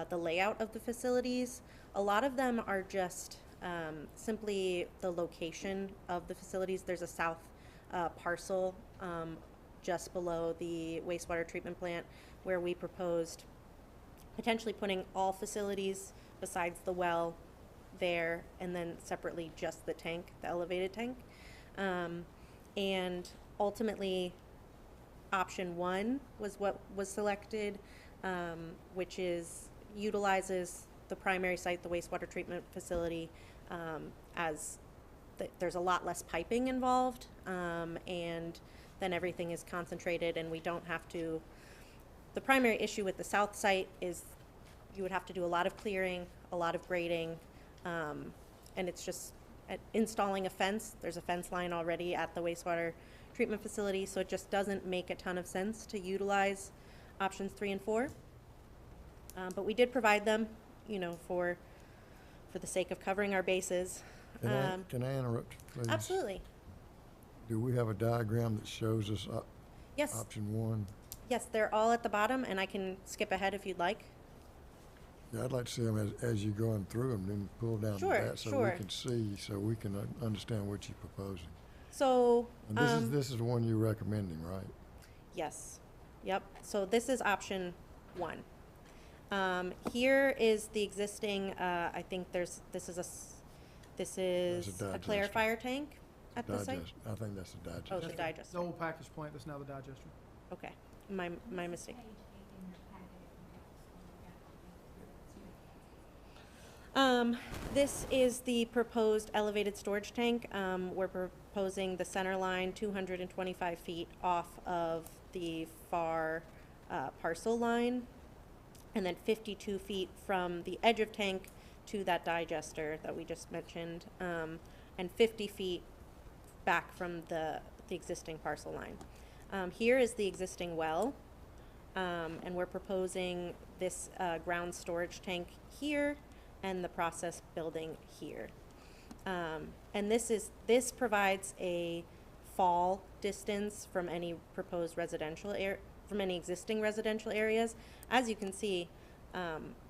Speaker 7: the layout of the facilities. A lot of them are just simply the location of the facilities. There's a south parcel just below the wastewater treatment plant where we proposed potentially putting all facilities besides the well there, and then separately just the tank, the elevated tank. And ultimately, option one was what was selected, which utilizes the primary site, the wastewater treatment facility, as there's a lot less piping involved, and then everything is concentrated and we don't have to. The primary issue with the south site is you would have to do a lot of clearing, a lot of grading, and it's just installing a fence. There's a fence line already at the wastewater treatment facility, so it just doesn't make a ton of sense to utilize options 3 and 4. But we did provide them, for the sake of covering our bases.
Speaker 1: Can I interrupt, please?
Speaker 7: Absolutely.
Speaker 1: Do we have a diagram that shows us
Speaker 7: Yes.
Speaker 1: option one?
Speaker 7: Yes, they're all at the bottom, and I can skip ahead if you'd like.
Speaker 1: Yeah, I'd like to see them as you're going through them, then pull down
Speaker 7: Sure,
Speaker 1: that so
Speaker 7: sure.
Speaker 1: we can see, so we can understand what you're proposing.
Speaker 7: So,
Speaker 1: And this is the one you're recommending, right?
Speaker 7: yes. Yep. So this is option 1. Here is the existing, I think this is a
Speaker 1: digester.
Speaker 7: clarifier tank at the site?
Speaker 1: I think that's the digester.
Speaker 7: Oh, the
Speaker 2: The
Speaker 7: digester.
Speaker 2: old package plant that's now the digester.
Speaker 7: Okay, my mistake.
Speaker 5: Page 8 in your packet,
Speaker 7: This is the proposed elevated storage tank. We're proposing the center line 225 feet off of the far parcel line, and then 52 feet from the edge of tank to that digester that we just mentioned, and 50 feet back from the existing parcel line. Here is the existing well, and we're proposing this ground storage tank here and the process building here. And this provides a fall distance from any proposed from any existing residential areas. As you can see,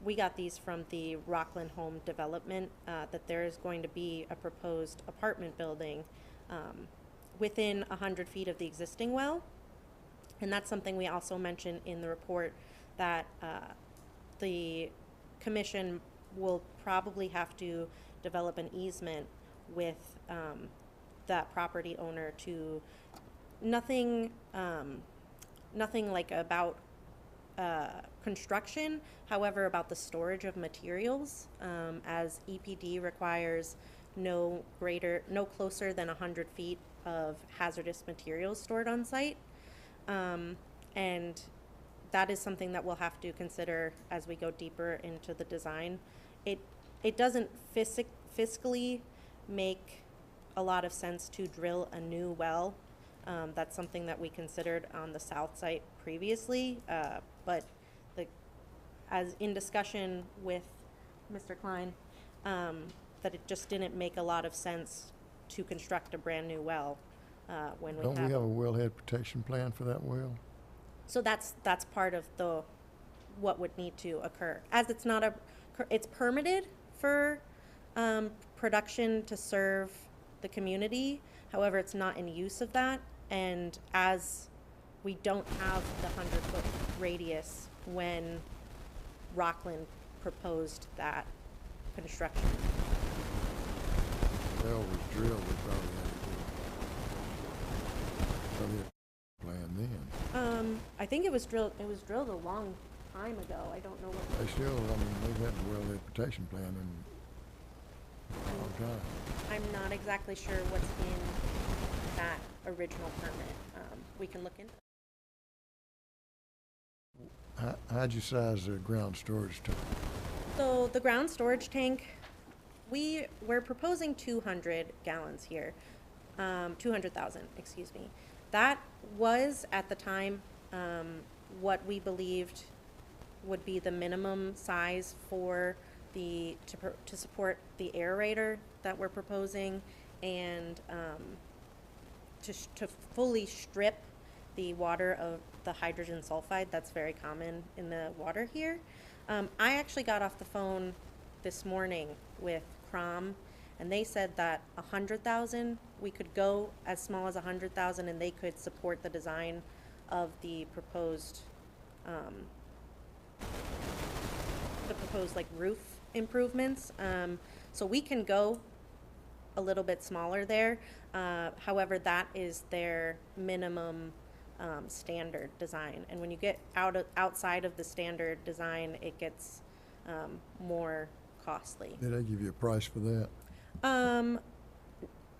Speaker 7: we got these from the Rockland Home Development, that there is going to be a proposed apartment building within 100 feet of the existing well. And that's something we also mentioned in the report, that the commission will probably have to develop an easement with that property owner to nothing like about construction, however, about the storage of materials, as EPD requires no closer than 100 feet of hazardous materials stored on site. And that is something that we'll have to consider as we go deeper into the design. It doesn't fiscally make a lot of sense to drill a new well. That's something that we considered on the south site previously, but as in discussion with Mr. Klein, that it just didn't make a lot of sense to construct a brand new well when
Speaker 1: Don't we have a wellhead protection plan for that well?
Speaker 7: So that's part of what would need to occur, as it's permitted for production to serve the community. However, it's not in use of that, and as we don't have the 100-foot radius when Rockland proposed that construction.
Speaker 1: Well was drilled, we probably had a plan then.
Speaker 7: I think it was drilled a long time ago. I don't know what.
Speaker 1: They still, they've had the wellhead protection plan in a long time.
Speaker 7: I'm not exactly sure what's in that original permit. We can look into it.
Speaker 1: How'd you size the ground storage tank?
Speaker 7: So the ground storage tank, we're proposing 200 gallons here, 200,000, excuse me. That was at the time what we believed would be the minimum size for to support the aerator that we're proposing, and to fully strip the water of the hydrogen sulfide that's very common in the water here. I actually got off the phone this morning with CROM, and they said that 100,000, we could go as small as 100,000, and they could support the design of the proposed like roof improvements. So we can go a little bit smaller there. However, that is their minimum standard design. And when you get outside of the standard design, it gets more costly.
Speaker 1: Did they give you a price for that?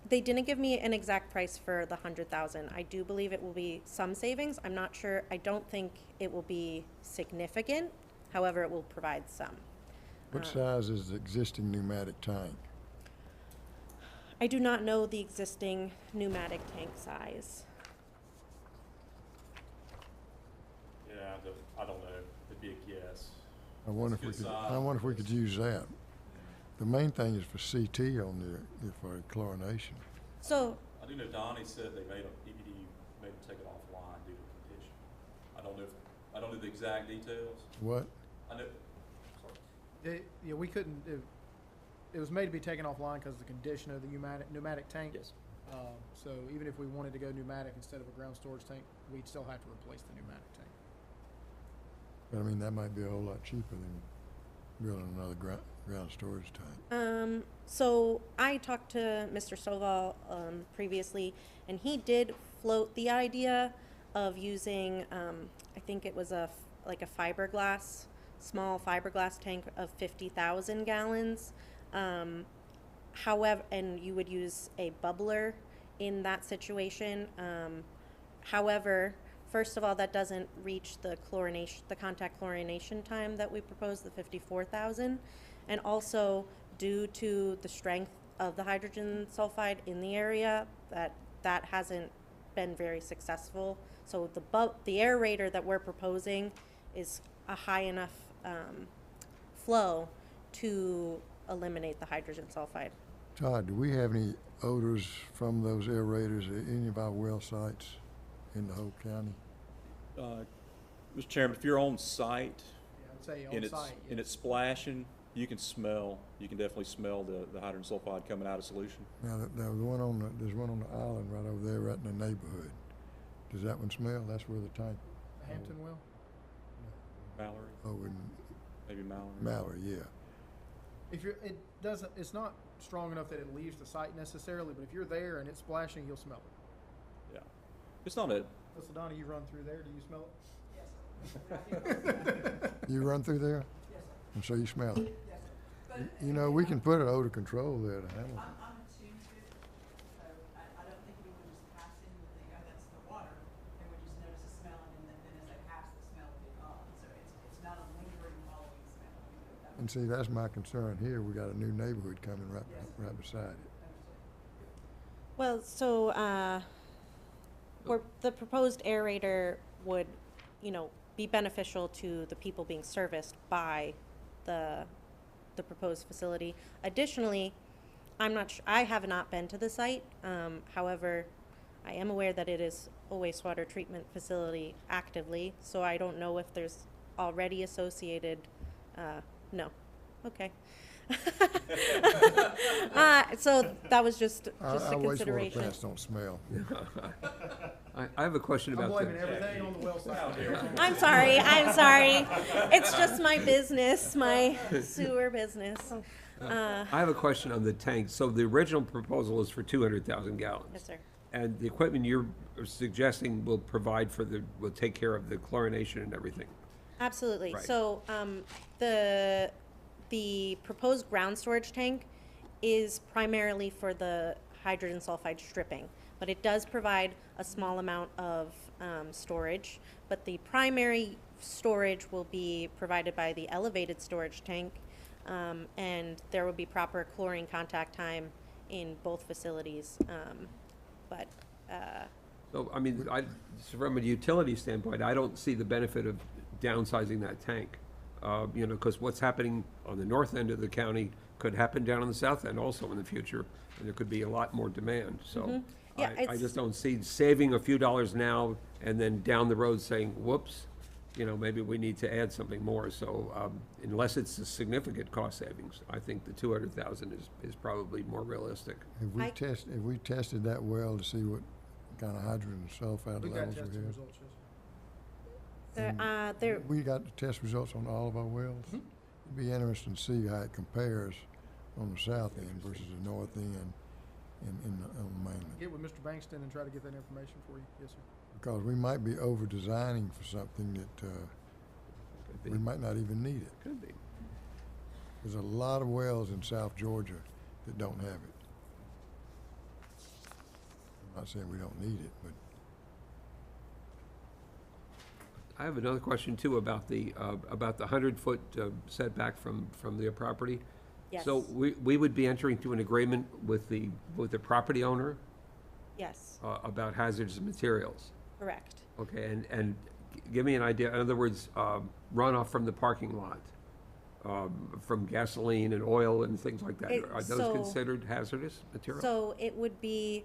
Speaker 7: They didn't give me an exact price for the 100,000. I do believe it will be some savings. I'm not sure. I don't think it will be significant. However, it will provide some.
Speaker 1: What size is the existing pneumatic tank?
Speaker 7: I do not know the existing pneumatic tank size.
Speaker 4: Yeah, I don't know. It'd be a guess.
Speaker 1: I wonder if
Speaker 4: Good
Speaker 1: we could,
Speaker 4: size.
Speaker 1: I wonder if we could use that. The main thing is for CT on there, for chlorination.
Speaker 7: So,
Speaker 4: I do know Donnie said they made EPD made them take it offline due to condition. I don't know the exact details.
Speaker 1: What?
Speaker 4: I know. Sorry.
Speaker 2: Yeah, we couldn't, it was made to be taken offline because of the condition of the pneumatic tank.
Speaker 4: Yes.
Speaker 2: So even if we wanted to go pneumatic instead of a ground storage tank, we'd still have to replace the pneumatic tank.
Speaker 1: But I mean, that might be a whole lot cheaper than building another ground storage tank.
Speaker 7: So I talked to Mr. Stovall previously, and he did float the idea of using, I think it was like a fiberglass, small fiberglass tank of 50,000 gallons. However, and you would use a bubbler in that situation. However, first of all, that doesn't reach the contact chlorination time that we proposed, the 54,000. And also, due to the strength of the hydrogen sulfide in the area, that hasn't been very successful. So the aerator that we're proposing is a high enough flow to eliminate the hydrogen sulfide.
Speaker 1: Todd, do we have any odors from those aerators at any of our well sites in the whole county?
Speaker 4: Mr. Chairman, if you're on site
Speaker 2: Yeah, I'd say
Speaker 4: and
Speaker 2: on
Speaker 4: it's
Speaker 2: site.
Speaker 4: and it's splashing, you can definitely smell the hydrogen sulfide coming out of solution.
Speaker 1: Now, there's one on the island right over there, right in the neighborhood. Does that one smell? That's where the tank.
Speaker 2: Hampton will?
Speaker 4: Mallory,
Speaker 1: Oh, in
Speaker 4: maybe Mallory.
Speaker 1: Mallory, yeah.
Speaker 2: It's not strong enough that it leaves the site necessarily, but if you're there and it's splashing, you'll smell it.
Speaker 4: Yeah, it's not a.
Speaker 2: So Donna, you run through there, do you smell it?
Speaker 1: You run through there?
Speaker 6: Yes, sir.
Speaker 1: And so you smell it?
Speaker 6: Yes, sir. But
Speaker 1: You know, we can put an odor control there to handle it.
Speaker 6: I'm attuned to it, so I don't think we would just pass in and think, oh, that's the water. They would just notice the smell, and then as they pass, the smell would be gone. So it's not a lingering following smell. We do it that way.
Speaker 1: And see, that's my concern here. We got a new neighborhood coming right beside it.
Speaker 6: Understood.
Speaker 7: Well, so the proposed aerator would, be beneficial to the people being serviced by the proposed facility. Additionally, I have not been to the site. However, I am aware that it is a wastewater treatment facility actively, so I don't know if there's already associated, no. Okay. So that was just a
Speaker 1: Our wastewater
Speaker 7: consideration.
Speaker 1: plants don't smell.
Speaker 3: I have a question
Speaker 2: I'm
Speaker 3: about
Speaker 2: blaming
Speaker 3: the,
Speaker 2: everything on the well site.
Speaker 7: I'm sorry. It's just my business, my sewer business.
Speaker 3: I have a question on the tank. So the original proposal is for 200,000 gallons.
Speaker 7: Yes, sir.
Speaker 3: And the equipment you're suggesting will will take care of the chlorination and everything.
Speaker 7: Absolutely.
Speaker 3: Right.
Speaker 7: So the proposed ground storage tank is primarily for the hydrogen sulfide stripping, but it does provide a small amount of storage. But the primary storage will be provided by the elevated storage tank, and there will be proper chlorine contact time in both facilities.
Speaker 3: So, I mean, so from a utility standpoint, I don't see the benefit of downsizing that tank. Because what's happening on the north end of the county could happen down on the south end also in the future, and there could be a lot more demand. So
Speaker 7: Yeah,
Speaker 3: I
Speaker 7: it's-
Speaker 3: just don't see saving a few dollars now and then down the road saying, whoops, maybe we need to add something more. So unless it's a significant cost savings, I think the 200,000 is probably more realistic.
Speaker 1: Have we tested that well to see what kind of hydrogen sulfide
Speaker 2: We've got
Speaker 1: levels we
Speaker 2: testing
Speaker 1: have?
Speaker 2: results, yes, sir.
Speaker 7: There,
Speaker 1: We got the test results on all of our wells? It'd be interesting to see how it compares on the south end versus the north end.
Speaker 2: with Mr. Bankston and try to get that information for you. Yes, sir.
Speaker 1: Because we might be over-designing for something that,
Speaker 3: Could be.
Speaker 1: we might not even need it.
Speaker 3: Could be.
Speaker 1: There's a lot of wells in South Georgia that don't have it. I'm not saying we don't need it, but
Speaker 3: I have another question too about the 100-foot setback from the property.
Speaker 7: Yes.
Speaker 3: So we would be entering to an agreement with the property owner
Speaker 7: Yes,
Speaker 3: about hazardous materials.
Speaker 7: correct.
Speaker 3: Okay, and give me an idea, in other words, runoff from the parking lot, from gasoline and oil and things like that. Are those
Speaker 7: So-
Speaker 3: considered hazardous materials?
Speaker 7: So it would be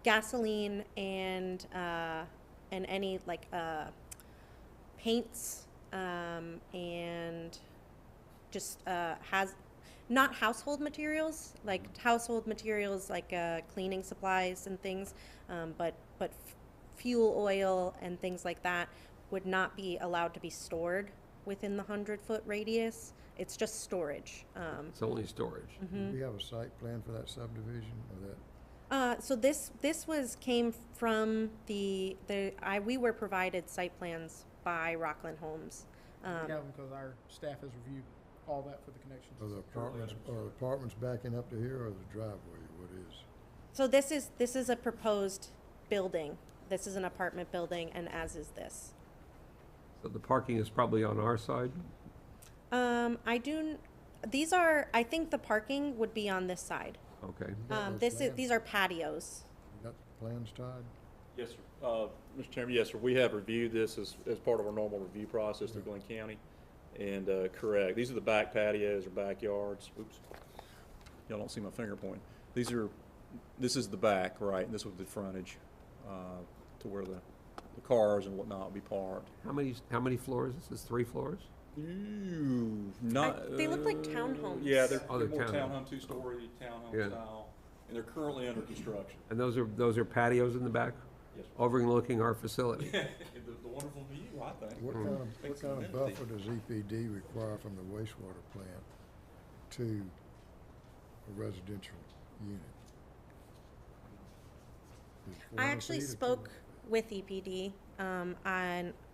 Speaker 7: gasoline and any like paints and just not household materials, like household materials like cleaning supplies and things, but fuel oil and things like that would not be allowed to be stored within the 100-foot radius. It's just storage.
Speaker 3: It's only storage.
Speaker 7: Mm-hmm.
Speaker 1: do we have a site plan for that subdivision or that?
Speaker 7: So this came from we were provided site plans by Rockland Homes.
Speaker 2: We have them because our staff has reviewed all that for the connections.
Speaker 1: Are the apartments backing up to here or the driveway? What is?
Speaker 7: So this is a proposed building. This is an apartment building, and as is this.
Speaker 3: So the parking is probably on our side?
Speaker 7: I think the parking would be on this side.
Speaker 3: Okay.
Speaker 1: got those plans?
Speaker 7: These are patios.
Speaker 1: You got the plans, Todd?
Speaker 4: Yes, sir. Mr. Chairman, yes, sir. We have reviewed this as part of our normal review process through Glynn County. And, correct, these are the back patios or backyards. Oops. Y'all don't see my finger pointing. This is the back, right, and this would be the frontage, to where the cars and whatnot would be parked.
Speaker 3: How many floors? This is 3 floors?
Speaker 7: They look like townhomes.
Speaker 4: Yeah, they're
Speaker 3: Oh, they're
Speaker 4: more
Speaker 3: townhome.
Speaker 4: townhome, two-story townhome
Speaker 3: Yeah.
Speaker 4: style, and they're currently under construction.
Speaker 3: And those are patios in the back,
Speaker 4: Yes, sir.
Speaker 3: overlooking our facility?
Speaker 4: The wonderful view, I think.
Speaker 1: What
Speaker 3: Mm.
Speaker 1: kind of,
Speaker 4: Thanks
Speaker 1: what
Speaker 4: for
Speaker 1: kind of
Speaker 4: the
Speaker 1: buffer does EPD require from the wastewater plant to a residential unit? Is it
Speaker 7: I
Speaker 1: 400
Speaker 7: actually
Speaker 1: feet or
Speaker 7: spoke with EPD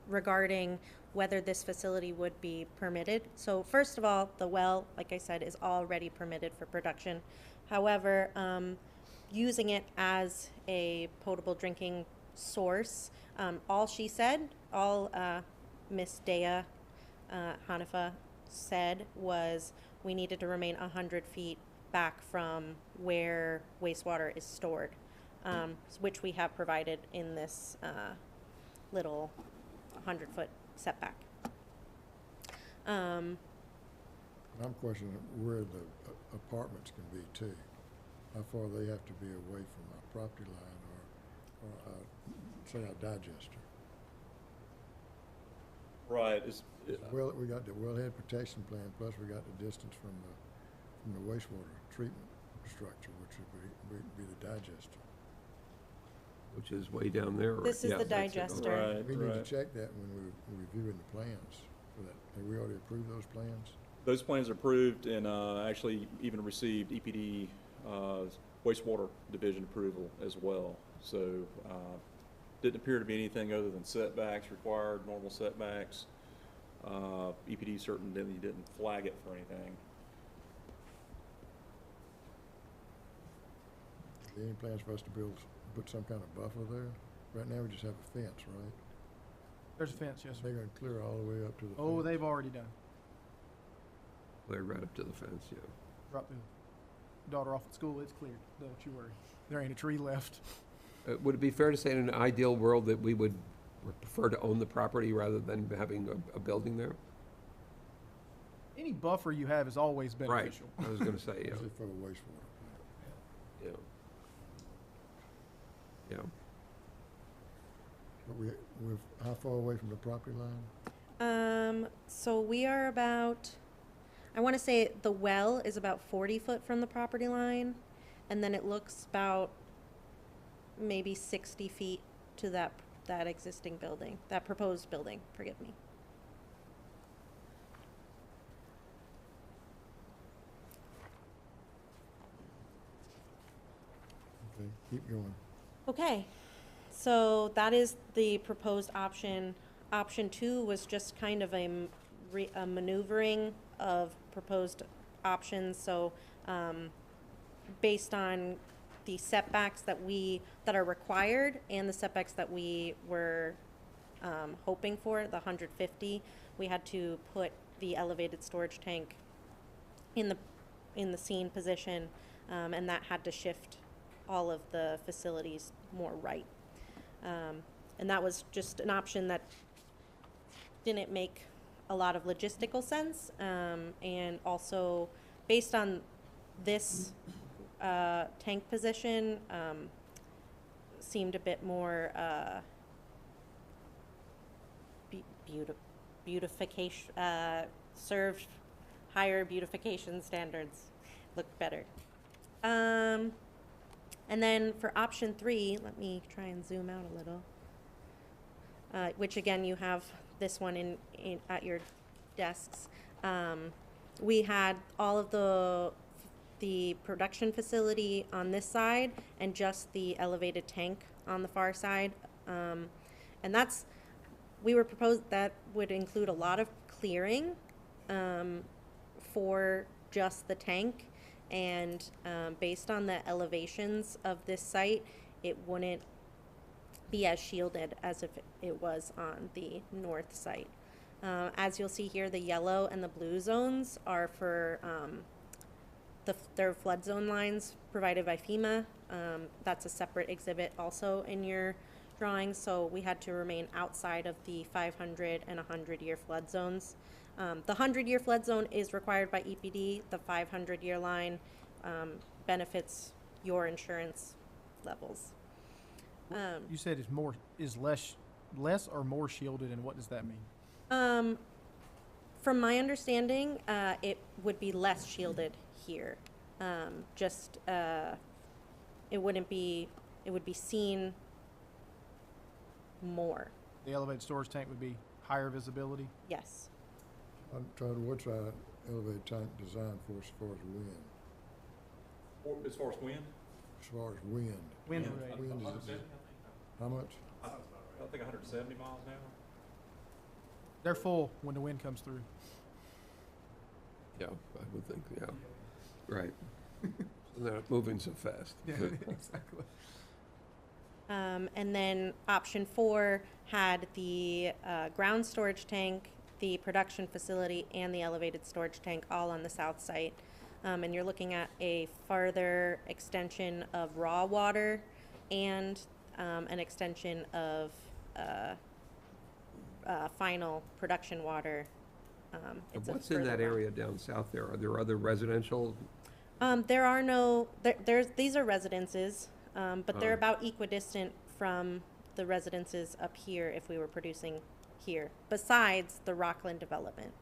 Speaker 7: regarding whether this facility would be permitted. So first of all, the well, like I said, is already permitted for production. However, using it as a potable drinking source, all Miss Dea Hanifa said was we needed to remain 100 feet back from where wastewater is stored, which we have provided in this little 100-foot setback.
Speaker 1: I'm questioning where the apartments can be too. How far they have to be away from our property line or say our digester.
Speaker 4: Right,
Speaker 1: Well, we got the wellhead protection plan, plus we got the distance from the wastewater treatment structure, which would be the digester.
Speaker 3: Which is way down there. right?
Speaker 7: This is
Speaker 3: Yeah,
Speaker 7: the
Speaker 3: that's it.
Speaker 7: digester.
Speaker 4: right,
Speaker 1: We need to
Speaker 4: right.
Speaker 1: check that when we're reviewing the plans for that. Have we already approved those plans?
Speaker 4: Those plans are approved and actually even received EPD wastewater division approval as well. So didn't appear to be anything other than setbacks required, normal setbacks. EPD certainly didn't flag it for anything.
Speaker 1: Are there any plans for us to put some kind of buffer there? Right now, we just have a fence, right?
Speaker 2: There's a fence, yes, sir.
Speaker 1: They're gonna clear all the way up to the fence.
Speaker 2: Oh, they've already done.
Speaker 3: Clear right up to the fence, yeah.
Speaker 2: Drop the daughter off at school, it's cleared. Don't you worry. There ain't a tree left.
Speaker 3: Would it be fair to say in an ideal world that we would prefer to own the property rather than having a building there?
Speaker 2: Any buffer you have is always
Speaker 3: Right,
Speaker 2: beneficial.
Speaker 3: I was gonna say, yeah,
Speaker 1: Especially for the wastewater plant.
Speaker 3: yeah. Yeah,
Speaker 1: But we're how far away from the property line?
Speaker 7: So we are about, I want to say the well is about 40 foot from the property line, and then it looks about maybe 60 feet to that existing building, that proposed building, forgive me.
Speaker 1: keep going.
Speaker 7: Okay, so that is the proposed option. Option 2 was just kind of a maneuvering of proposed options, so, based on the setbacks that are required and the setbacks that we were, hoping for, the 150, we had to put the elevated storage tank in the scene position, and that had to shift all of the facilities more right. And that was just an option that didn't make a lot of logistical sense, and also based on this tank position, seemed a bit more beautification, served higher beautification standards, looked better. And then for option 3, let me try and zoom out a little. Which again, you have this one in at your desks. We had all of the production facility on this side and just the elevated tank on the far side. And we were proposed that would include a lot of clearing for just the tank. And based on the elevations of this site, it wouldn't be as shielded as if it was on the north site. As you'll see here, the yellow and the blue zones are for their flood zone lines provided by FEMA. That's a separate exhibit also in your drawings, so we had to remain outside of the 500 and 100-year flood zones. The 100-year flood zone is required by EPD. The 500-year line benefits your insurance levels.
Speaker 2: You said is less or more shielded, and what does that mean?
Speaker 7: From my understanding, it would be less shielded here. It would be seen more.
Speaker 2: The elevated storage tank would be higher visibility?
Speaker 7: Yes.
Speaker 1: I'm trying to, what's our elevated tank designed for as far as wind?
Speaker 4: As far as wind?
Speaker 1: As far as wind.
Speaker 2: Wind
Speaker 4: Yeah.
Speaker 2: rate.
Speaker 1: Wind is,
Speaker 4: 170,
Speaker 1: how much?
Speaker 4: I think 170 miles an hour.
Speaker 2: They're full when the wind comes through.
Speaker 3: Yeah, I would think, yeah. Right. So they're not moving so fast.
Speaker 2: Yeah, exactly.
Speaker 7: And then option 4 had the ground storage tank, the production facility, and the elevated storage tank all on the south site. And you're looking at a farther extension of raw water and an extension of final production water.
Speaker 3: And
Speaker 7: It's a
Speaker 3: what's in
Speaker 7: further
Speaker 3: that
Speaker 7: down.
Speaker 3: area down south there? Are there other residential?
Speaker 7: There are no, these are residences, but they're
Speaker 3: Oh.
Speaker 7: about equidistant from the residences up here if we were producing here, besides the Rockland development.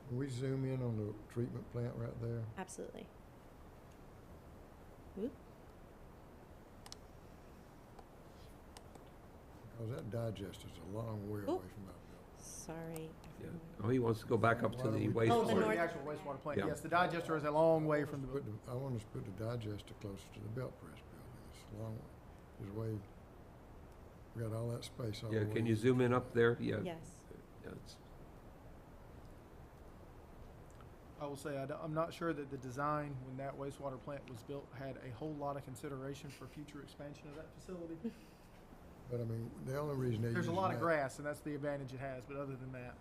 Speaker 1: Can we zoom in on the treatment plant right there?
Speaker 7: Absolutely. Oop.
Speaker 1: Because that digester's a long way away
Speaker 7: Oop.
Speaker 1: from our building.
Speaker 7: Sorry.
Speaker 3: Yeah.
Speaker 7: everyone.
Speaker 3: Oh, he wants to go back up to
Speaker 1: Why don't
Speaker 3: the
Speaker 1: we-
Speaker 3: waste.
Speaker 7: Oh, the
Speaker 2: Or
Speaker 7: north-
Speaker 2: the actual wastewater plant.
Speaker 3: Yeah.
Speaker 2: Yes, the digester is a long way from the.
Speaker 1: I want us to put the digester closer to the belt press building. It's a long, there's way, we got all that space all the
Speaker 3: Yeah,
Speaker 1: way.
Speaker 3: can you zoom in up there? Yeah.
Speaker 7: Yes.
Speaker 3: Yeah, it's-
Speaker 2: I will say, I'm not sure that the design, when that wastewater plant was built, had a whole lot of consideration for future expansion of that facility.
Speaker 1: But I mean, the only reason they use
Speaker 2: There's a lot of
Speaker 1: that-
Speaker 2: grass, and that's the advantage it has, but other than that,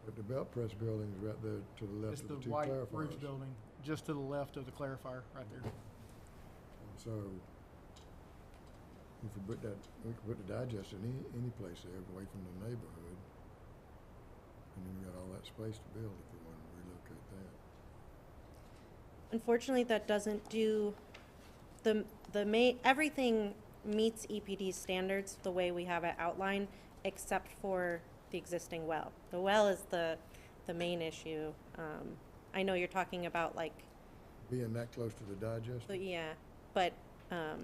Speaker 1: But the belt press building's right there to the left
Speaker 2: it's
Speaker 1: of
Speaker 2: the
Speaker 1: the two
Speaker 2: white
Speaker 1: clarifiers.
Speaker 2: roof building, just to the left of the clarifier, right there.
Speaker 1: And so, if we put that, we could put the digester in any place there away from the neighborhood. And then we got all that space to build if we wanted to relocate that.
Speaker 7: Unfortunately, that doesn't do everything meets EPD standards the way we have it outlined, except for the existing well. The well is the main issue. I know you're talking about
Speaker 1: Being that close to the digester,
Speaker 7: yeah, but
Speaker 1: so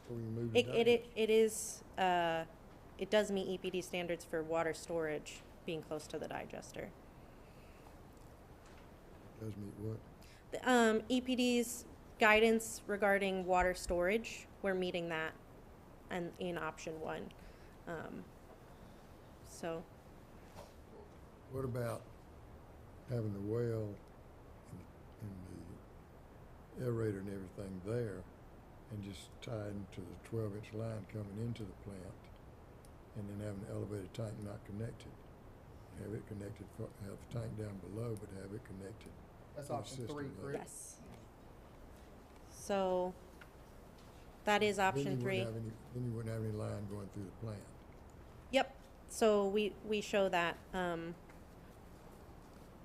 Speaker 1: we can move the
Speaker 7: it does meet EPD standards for water storage being close to the digester.
Speaker 1: Does meet what?
Speaker 7: EPD's guidance regarding water storage, we're meeting that and in option 1. So,
Speaker 1: What about having the well and the aerator and everything there, and just tied into the 12-inch line coming into the plant, and then having the elevated tank not connected? Have it connected, have the tank down below, but have it connected.
Speaker 2: That's
Speaker 1: to the
Speaker 2: option
Speaker 1: system
Speaker 2: 3,
Speaker 1: there.
Speaker 2: correct?
Speaker 7: yes. So, that is
Speaker 1: Then
Speaker 7: option
Speaker 1: you wouldn't
Speaker 7: 3.
Speaker 1: have any- Then you wouldn't have any line going through the plant.
Speaker 7: Yep, so we show that,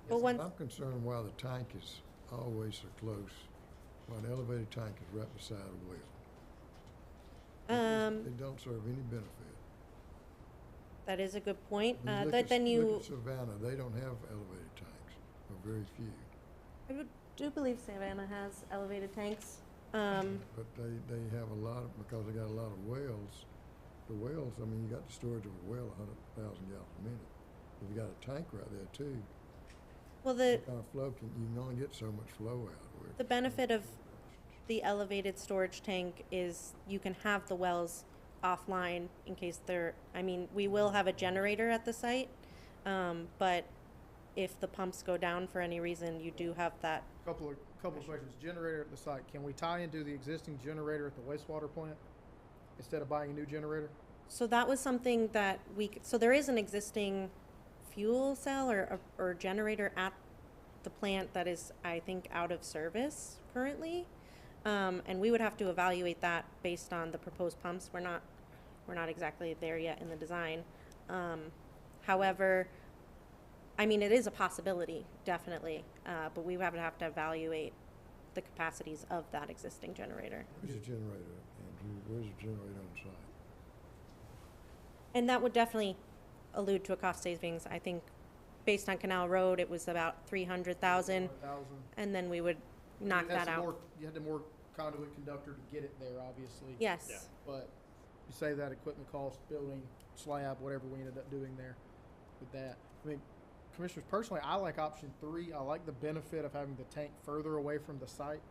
Speaker 7: but once,
Speaker 1: I'm concerned why the tank is always so close, while the elevated tank is right beside a well. They don't serve any benefit.
Speaker 7: that is a good point.
Speaker 1: When you look
Speaker 7: But
Speaker 1: at-
Speaker 7: then
Speaker 1: Look
Speaker 7: you,
Speaker 1: at Savannah, they don't have elevated tanks, or very few.
Speaker 7: I do believe Savannah has elevated tanks.
Speaker 1: But they have a lot of, because they got a lot of wells. The wells, I mean, you got the storage of a well, 100,000 gallons a minute. If you got a tank right there too,
Speaker 7: Well, the,
Speaker 1: what kind of flow you can only get so much flow out of it.
Speaker 7: the benefit of the elevated storage tank is you can have the wells offline in case they're, I mean, we will have a generator at the site, but if the pumps go down for any reason, you do have that.
Speaker 2: Couple of questions. Generator at the site, can we tie into the existing generator at the wastewater plant instead of buying a new generator?
Speaker 7: So that was something that so there is an existing fuel cell or generator at the plant that is, I think, out of service currently. And we would have to evaluate that based on the proposed pumps. We're not exactly there yet in the design. However, I mean, it is a possibility, definitely, but we would have to evaluate the capacities of that existing generator.
Speaker 1: Where's the generator, Andrew? Where's the generator on site?
Speaker 7: And that would definitely allude to a cost savings. I think based on Canal Road, it was about 300,000,
Speaker 2: 100,000.
Speaker 7: and then we would knock
Speaker 2: You had
Speaker 7: that
Speaker 2: some
Speaker 7: out.
Speaker 2: more- You had the more conduit conductor to get it there, obviously.
Speaker 7: Yes.
Speaker 2: But you save that equipment cost, building, slab, whatever we ended up doing there with that. I mean, Commissioners, personally, I like option 3. I like the benefit of having the tank further away from the site.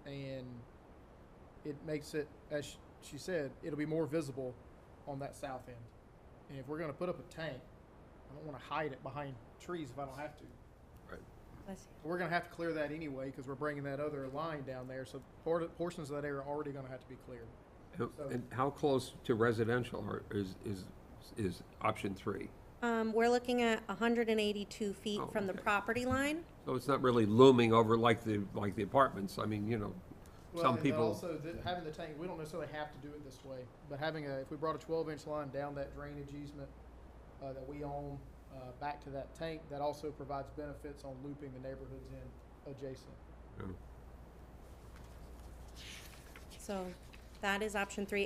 Speaker 2: And it makes it, as she said, it'll be more visible on that south end. And if we're gonna put up a tank, I don't wanna hide it behind trees if I don't have to.
Speaker 7: Bless you.
Speaker 2: We're gonna have to clear that anyway, because we're bringing that other line down there, so portions of that area are already gonna have to be cleared.
Speaker 3: And how close to residential is option 3?
Speaker 7: We're looking at 182 feet
Speaker 3: Oh,
Speaker 7: from the
Speaker 3: okay.
Speaker 7: property line.
Speaker 3: So it's not really looming over like the apartments. I mean, you know,
Speaker 2: Well,
Speaker 3: some
Speaker 2: and
Speaker 3: people,
Speaker 2: also, having the tank, we don't necessarily have to do it this way, but if we brought a 12-inch line down that drainage easement that we own back to that tank, that also provides benefits on looping the neighborhoods in adjacent.
Speaker 3: you know,
Speaker 7: So that is option 3.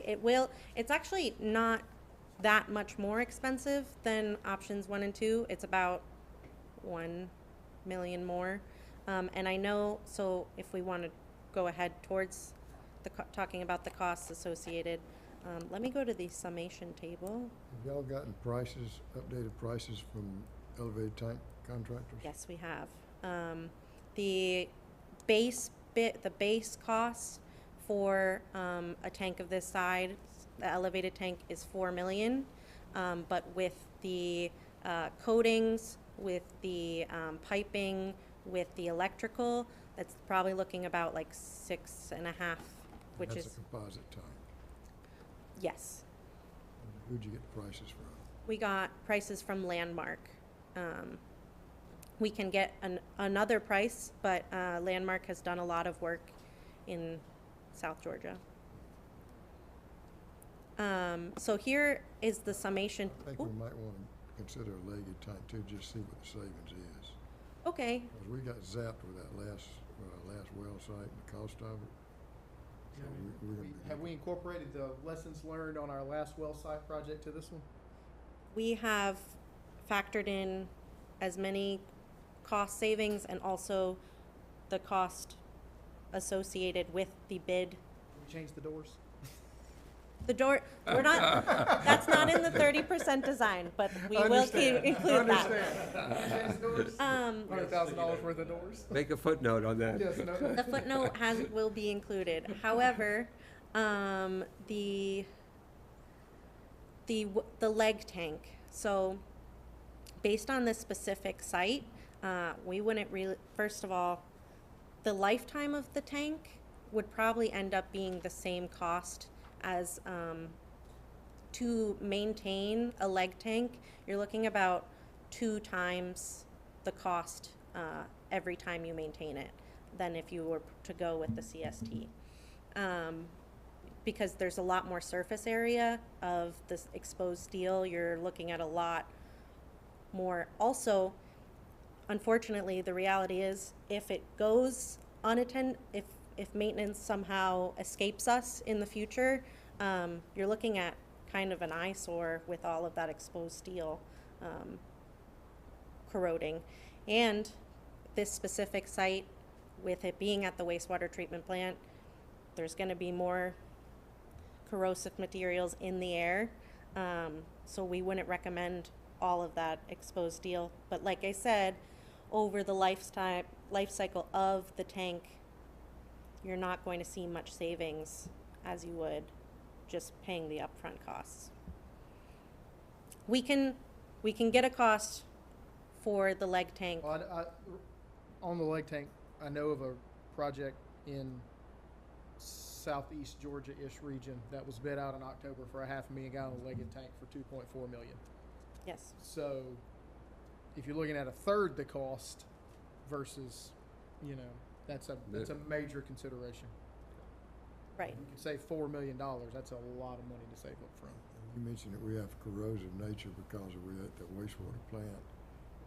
Speaker 7: It's actually not that much more expensive than options 1 and 2. It's about 1 million more. And I know, so if we want to go ahead towards talking about the costs associated, let me go to the summation table.
Speaker 1: Have y'all gotten prices, updated prices from elevated tank contractors?
Speaker 7: Yes, we have. The base cost for a tank of this size, the elevated tank, is $4 million. But with the coatings, with the piping, with the electrical, that's probably looking about like 6.5, which
Speaker 1: That's
Speaker 7: is,
Speaker 1: a composite tank.
Speaker 7: yes.
Speaker 1: Who'd you get the prices from?
Speaker 7: We got prices from Landmark. We can get another price, but Landmark has done a lot of work in South Georgia. So here is the summation.
Speaker 1: I think we might want to consider a legged tank too, just see what the savings is.
Speaker 7: Okay,
Speaker 1: Because we got zapped with that last well site and the cost of it. So we're gonna be-
Speaker 2: Have we incorporated the lessons learned on our last well site project to this one?
Speaker 7: we have factored in as many cost savings and also the cost associated with the bid.
Speaker 2: We changed the doors?
Speaker 7: The door, we're not, that's not in the 30% design, but we will include that.
Speaker 2: $100,000 worth of doors.
Speaker 3: Make a footnote on that.
Speaker 2: Yes, no.
Speaker 7: The footnote will be included. However, the leg tank. So, based on this specific site, we wouldn't really. First of all, the lifetime of the tank would probably end up being the same cost as to maintain a leg tank. You're looking about 2 times the cost every time you maintain it than if you were to go with the CST. Because there's a lot more surface area of this exposed steel, you're looking at a lot more. Also, unfortunately, the reality is if it goes unattended, if maintenance somehow escapes us in the future, you're looking at kind of an eyesore with all of that exposed steel corroding. And this specific site, with it being at the wastewater treatment plant, there's going to be more corrosive materials in the air. So we wouldn't recommend all of that exposed steel. But like I said, over the life cycle of the tank, you're not going to see much savings as you would just paying the upfront costs. We can get a cost for the leg tank.
Speaker 2: Well, on the leg tank, I know of a project in southeast Georgia-ish region that was bid out in October for a 500,000 gallon legged tank for $2.4 million.
Speaker 7: Yes.
Speaker 2: So if you're looking at a third the cost versus, that's a major consideration.
Speaker 7: Right.
Speaker 2: You can save $4 million. That's a lot of money to save up front.
Speaker 1: You mentioned that we have corrosive nature because we're at the wastewater plant.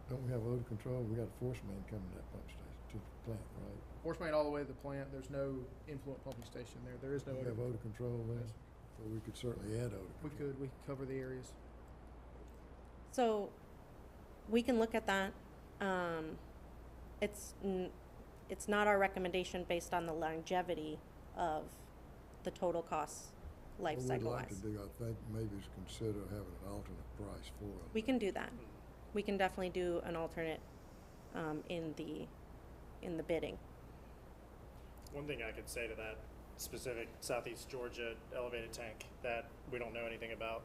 Speaker 1: Don't we have odor control? We got a force main coming to that pump station, to the plant, right?
Speaker 2: Force main all the way to the plant. There's no influent pumping station there. There is no
Speaker 1: We have odor control there,
Speaker 2: Yes.
Speaker 1: so we could certainly add odor
Speaker 2: We
Speaker 1: control.
Speaker 2: could cover the areas.
Speaker 7: So we can look at that. It's not our recommendation based on the longevity of the total cost life
Speaker 1: What
Speaker 7: cycle
Speaker 1: we'd like to
Speaker 7: wise.
Speaker 1: do, I think, maybe is consider having an alternate price for it.
Speaker 7: We can do that. We can definitely do an alternate in the bidding.
Speaker 8: One thing I could say to that specific Southeast Georgia elevated tank that we don't know anything about,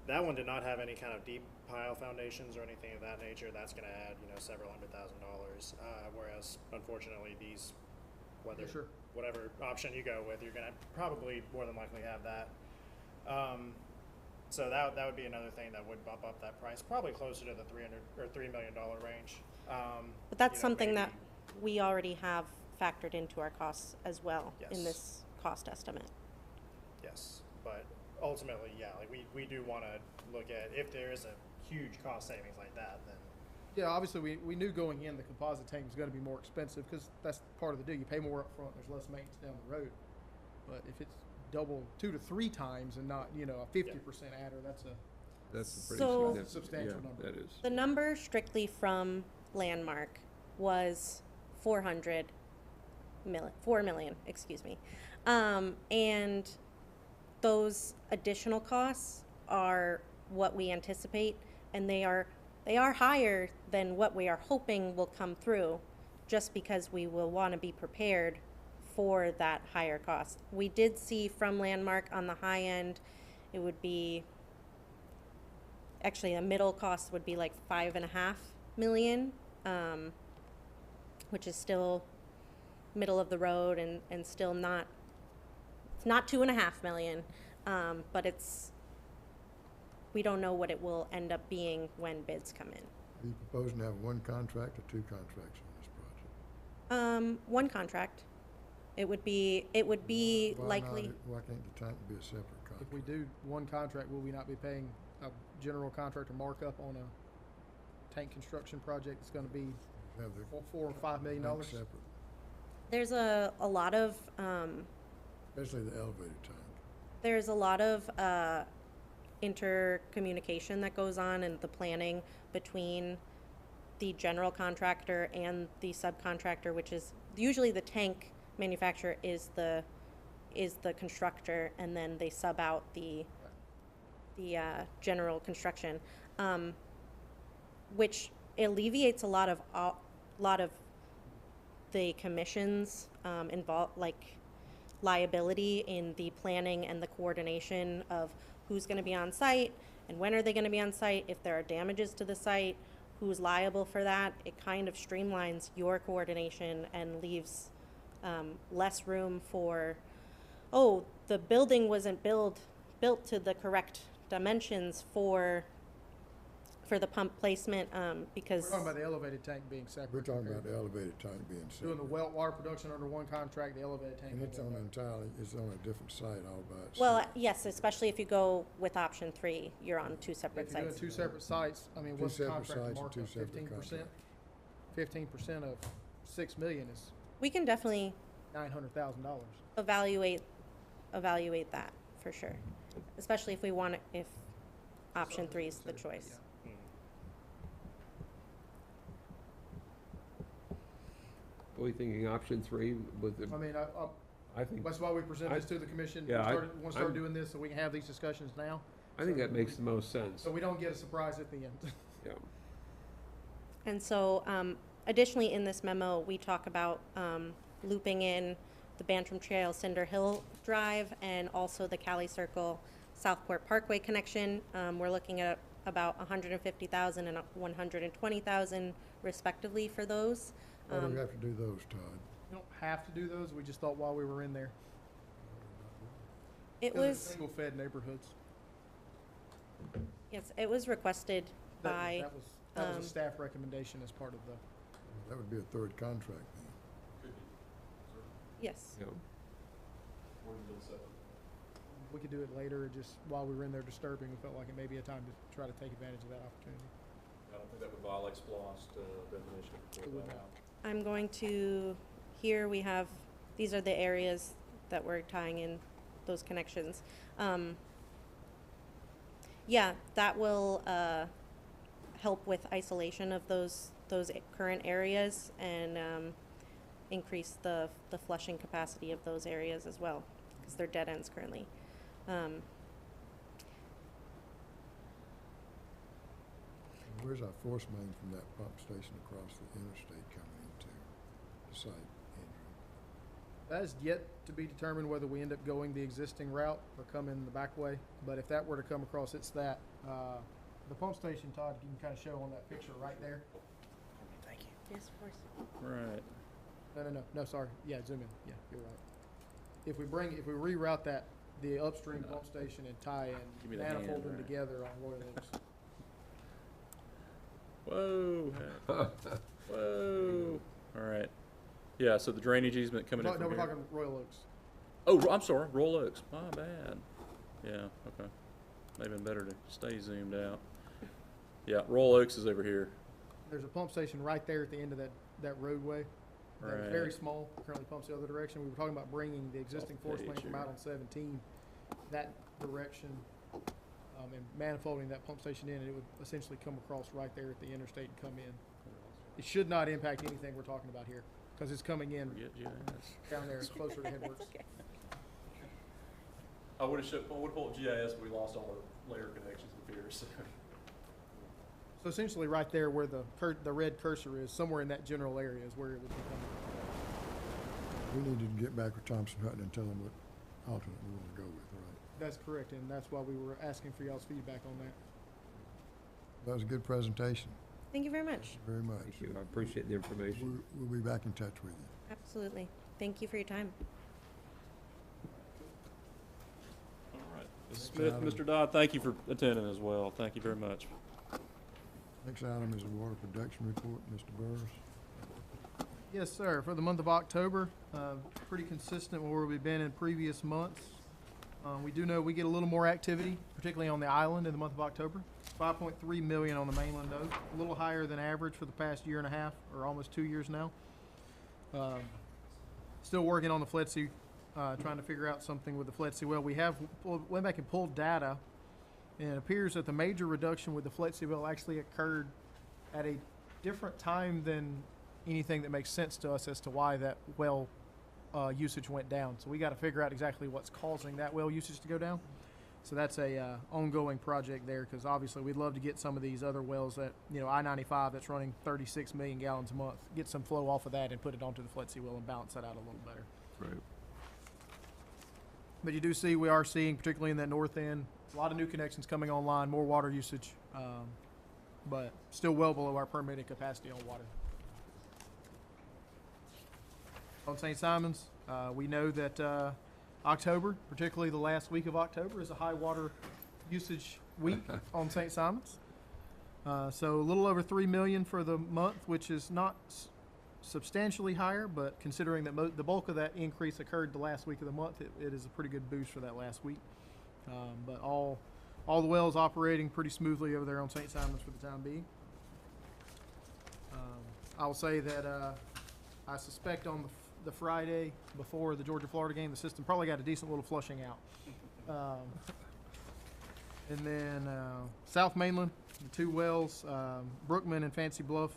Speaker 8: that one did not have any kind of deep pile foundations or anything of that nature. That's going to add, several $100,000. Whereas, unfortunately, these,
Speaker 2: Sure.
Speaker 8: whatever option you go with, you're going to probably more than likely have that. So that would be another thing that would bump up that price, probably closer to the $3 million range.
Speaker 7: But that's something that we already have factored into our costs as well in
Speaker 8: Yes.
Speaker 7: this cost estimate.
Speaker 8: Yes, but ultimately, yeah, like we do want to look at if there is a huge cost savings like that, then
Speaker 2: Yeah, obviously we knew going in the composite tank was going to be more expensive because that's part of the deal. You pay more up front, there's less maintenance down the road. But if it's double 2 to 3 times and not, a 50% adder, that's a
Speaker 3: That's a pretty
Speaker 7: So-
Speaker 3: significant-
Speaker 2: Substantial
Speaker 3: yeah,
Speaker 2: number.
Speaker 3: That is.
Speaker 7: The number strictly from Landmark was 4 million, excuse me. And those additional costs are what we anticipate, and they are higher than what we are hoping will come through, just because we will want to be prepared for that higher cost. We did see from Landmark on the high end, it would be, actually a middle cost would be like 5.5 million, which is still middle of the road and still not, it's not 2.5 million, but we don't know what it will end up being when bids come in.
Speaker 1: Are you proposing to have one contract or 2 contracts on this project?
Speaker 7: One contract. It would be
Speaker 1: Why
Speaker 7: likely.
Speaker 1: not? Why can't the tank be a separate contract?
Speaker 2: If we do one contract, will we not be paying a general contractor markup on a tank construction project that's going to be
Speaker 1: Have the
Speaker 2: $4 or $5 million?
Speaker 1: tank separate,
Speaker 7: There's a lot of
Speaker 1: especially the elevator tank.
Speaker 7: there's a lot of intercommunication that goes on in the planning between the general contractor and the subcontractor, which is usually the tank manufacturer is the is the constructor, and then they sub out the general construction, which alleviates a lot of the commission's like liability in the planning and the coordination of who's going to be on site and when are they going to be on site. If there are damages to the site, who's liable for that? It kind of streamlines your coordination and leaves less room for, oh, the building wasn't built to the correct dimensions for the pump placement, because
Speaker 2: We're talking about the elevated tank being separate.
Speaker 1: We're talking about the elevated tank being
Speaker 2: Doing the
Speaker 1: separate.
Speaker 2: water production under one contract, the elevated tank.
Speaker 1: And it's
Speaker 2: under
Speaker 1: on
Speaker 2: another.
Speaker 1: it's on a different site all by itself.
Speaker 7: well, yes, especially if you go with option 3, you're on 2 separate
Speaker 2: If you're doing
Speaker 7: sites.
Speaker 2: 2 separate sites, I mean,
Speaker 1: Two
Speaker 2: what's the
Speaker 1: separate
Speaker 2: contract
Speaker 1: sites and
Speaker 2: markup?
Speaker 1: two separate
Speaker 2: 15%?
Speaker 1: contracts.
Speaker 2: 15% of 6 million is
Speaker 7: We can definitely
Speaker 2: $900,000.
Speaker 7: evaluate that for sure, especially if we want if option 3 is the choice.
Speaker 3: Were you thinking option 3 with the,
Speaker 2: I mean,
Speaker 3: I think,
Speaker 2: that's why we present this to the commission.
Speaker 3: Yeah,
Speaker 2: We want to start
Speaker 3: I'm-
Speaker 2: doing this so we can have these discussions now,
Speaker 3: I think that makes the most sense,
Speaker 2: so we don't get a surprise at the end.
Speaker 3: yeah.
Speaker 7: And so, additionally, in this memo, we talk about looping in the Bantram Trail, Cinder Hill Drive, and also the Cali Circle Southport Parkway connection. We're looking at about 150,000 and 120,000 respectively for those.
Speaker 1: Why do we have to do those, Todd?
Speaker 2: We don't have to do those, we just thought while we were in there.
Speaker 7: It
Speaker 2: Because
Speaker 7: was,
Speaker 2: it's single-fed neighborhoods.
Speaker 7: yes, it was requested
Speaker 2: That
Speaker 7: by,
Speaker 2: was- That was a staff recommendation as part of the,
Speaker 1: That would be a third contract then.
Speaker 7: yes.
Speaker 3: Yeah.
Speaker 2: we could do it later, just while we were in there disturbing, we felt like it may be a time to try to take advantage of that opportunity.
Speaker 4: I don't think that would violate SPLOST definition.
Speaker 2: It would not.
Speaker 7: I'm going to, here we have, these are the areas that we're tying in those connections. Yeah, that will help with isolation of those current areas and increase the flushing capacity of those areas as well, because they're dead ends currently.
Speaker 1: Where's our force main from that pump station across the interstate coming into the site, Andrew?
Speaker 2: That is yet to be determined whether we end up going the existing route or coming the back way, but if that were to come across, it's that. The pump station, Todd, you can kind of show on that picture right there.
Speaker 7: Yes, of course.
Speaker 4: Right.
Speaker 2: No, sorry, yeah, zoom in, yeah, you're right. If we reroute that, the upstream pump station and tie
Speaker 4: Give me
Speaker 2: in,
Speaker 4: the hand,
Speaker 2: manifold them
Speaker 4: right.
Speaker 2: together on Royal Oaks.
Speaker 4: Whoa. Whoa. All right. Yeah, so the drainage easement coming in
Speaker 2: No,
Speaker 4: from
Speaker 2: we're
Speaker 4: here.
Speaker 2: talking Royal Oaks.
Speaker 4: Oh, I'm sorry, Royal Oaks. My bad. Yeah, okay. Maybe been better to stay zoomed out. Yeah, Royal Oaks is over here.
Speaker 2: There's a pump station right there at the end of that roadway. That's
Speaker 4: Right.
Speaker 2: very small, currently pumps the other direction. We were talking about bringing the existing force main
Speaker 4: page
Speaker 2: from
Speaker 4: here.
Speaker 2: out on 17 that direction, and manifolding that pump station in, and it would essentially come across right there at the interstate and come in. It should not impact anything we're talking about here, because it's coming in
Speaker 4: Forget GIS.
Speaker 2: down there closer to Headworks.
Speaker 7: That's okay.
Speaker 4: I would have pulled GIS, but we lost all our layer connections up here, so.
Speaker 2: So essentially, right there where the red cursor is, somewhere in that general area is where it would be coming.
Speaker 1: We need to get back with Thompson Hutton and tell them what alternate we want to go with, right?
Speaker 2: That's correct, and that's why we were asking for y'all's feedback on that.
Speaker 1: That was a good presentation.
Speaker 7: Thank you very much.
Speaker 1: Very much.
Speaker 3: Thank you, I appreciate the information.
Speaker 1: We'll be back in touch with you.
Speaker 7: Absolutely. Thank you for your time.
Speaker 4: All right. Ms. Smith, Mr. Dodd, thank you for attending as well. Thank you very much.
Speaker 1: Next item is the water production report, Mr. Burris.
Speaker 2: Yes, sir. For the month of October, pretty consistent with where we've been in previous months. We do know we get a little more activity, particularly on the island in the month of October. 5.3 million on the mainland though, a little higher than average for the past year and a half, or almost 2 years now. Still working on the FLETC, trying to figure out something with the FLETC well. We went back and pulled data, and it appears that the major reduction with the FLETC well actually occurred at a different time than anything that makes sense to us as to why that well usage went down. So we got to figure out exactly what's causing that well usage to go down. So that's a ongoing project there, because obviously we'd love to get some of these other wells that, I-95 that's running 36 million gallons a month, get some flow off of that and put it onto the Fletsy well and balance that out a little better.
Speaker 3: Right.
Speaker 2: But you do see, we are seeing, particularly in that north end, a lot of new connections coming online, more water usage, but still well below our permitted capacity on water. On St. Simons, we know that October, particularly the last week of October, is a high water usage week on St. Simons. So a little over 3 million for the month, which is not substantially higher, but considering that the bulk of that increase occurred the last week of the month, it is a pretty good boost for that last week. But all the wells operating pretty smoothly over there on St. Simons for the time being. I will say that I suspect on the Friday before the Georgia-Florida game, the system probably got a decent little flushing out. And then South Mainland, the 2 wells, Brookman and Fancy Bluff,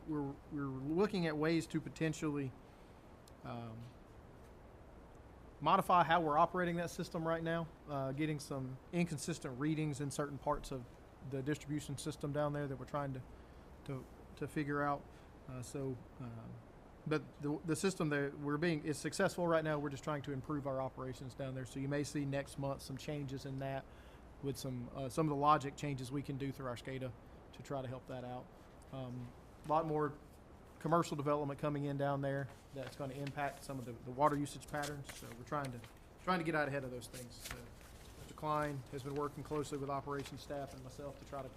Speaker 2: we're looking at ways to potentially modify how we're operating that system right now, getting some inconsistent readings in certain parts of the distribution system down there that we're trying to figure out. But the system that is successful right now. We're just trying to improve our operations down there. So you may see next month some changes in that, with some of the logic changes we can do through our SCADA to try to help that out. A lot more commercial development coming in down there that's going to impact some of the water usage patterns. So we're trying to get out ahead of those things. So Mr. Klein has been working closely with operations staff and myself to try to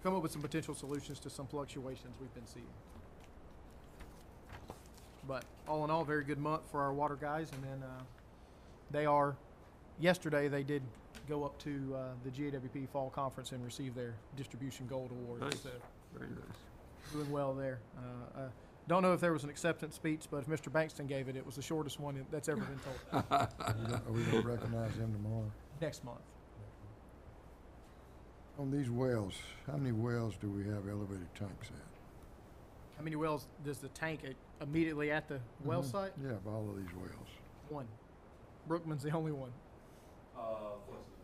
Speaker 2: come up with some potential solutions to some fluctuations we've been seeing. But all in all, very good month for our water guys. And then yesterday they did go up to the GAWP Fall Conference and receive their Distribution Gold Award.
Speaker 3: Nice.
Speaker 2: So
Speaker 3: Very nice.
Speaker 2: doing well there. Don't know if there was an acceptance speech, but if Mr. Bankston gave it, it was the shortest one that's ever been told.
Speaker 1: Are we going to recognize him tomorrow?
Speaker 2: Next month.
Speaker 1: On these wells, how many wells do we have elevated tanks at?
Speaker 2: How many wells does the tank immediately at the well
Speaker 1: Mhm.
Speaker 2: site?
Speaker 1: Yeah, of all of these wells.
Speaker 2: 1. Brookman's the only one.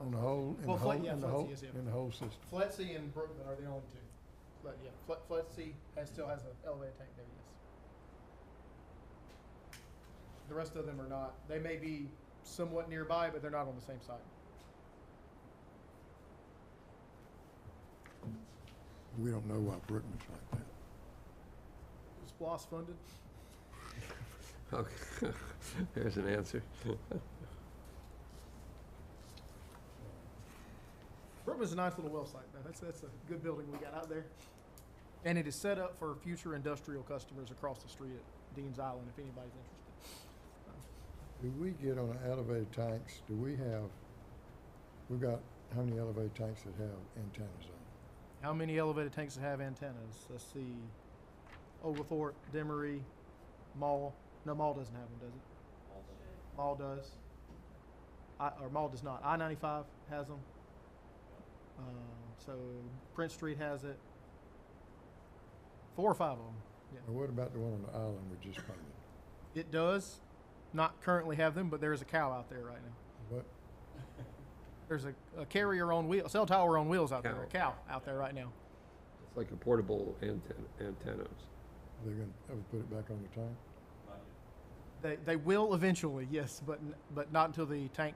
Speaker 1: On the whole, in
Speaker 2: Well,
Speaker 1: the whole,
Speaker 2: yeah,
Speaker 1: in the
Speaker 2: Fletsy
Speaker 1: whole,
Speaker 2: is, yeah.
Speaker 1: in the whole system.
Speaker 2: Fletsy and Brookman are the only 2. But yeah, Fletsy still has an elevated tank there, yes. The rest of them are not. They may be somewhat nearby, but they're not on the same site.
Speaker 1: We don't know why Brookman's like that.
Speaker 2: Was SPLOST funded?
Speaker 3: Okay. There's an answer.
Speaker 2: Brookman's a nice little well site, though. That's a good building we got out there. And it is set up for future industrial customers across the street at Dean's Island, if anybody's interested.
Speaker 1: Do we get on the elevated tanks, we've got how many elevated tanks that have antennas on?
Speaker 2: How many elevated tanks that have antennas? Let's see. Oglethorpe, Demery, Mall. No, Mall doesn't have them, does it? Mall does. Or Mall does not. I-95 has them. So Prince Street has it. 4 or 5 of them. Yeah.
Speaker 1: Or what about the one on the island we just painted?
Speaker 2: It does not currently have them, but there is a cow out there right now.
Speaker 1: What,
Speaker 2: There's a carrier on wheels, cell tower on wheels out there,
Speaker 3: Cow.
Speaker 2: a cow out there right now.
Speaker 3: It's like a portable antennas.
Speaker 1: are they gonna ever put it back on the tank?
Speaker 2: They will eventually, yes, but not until the tank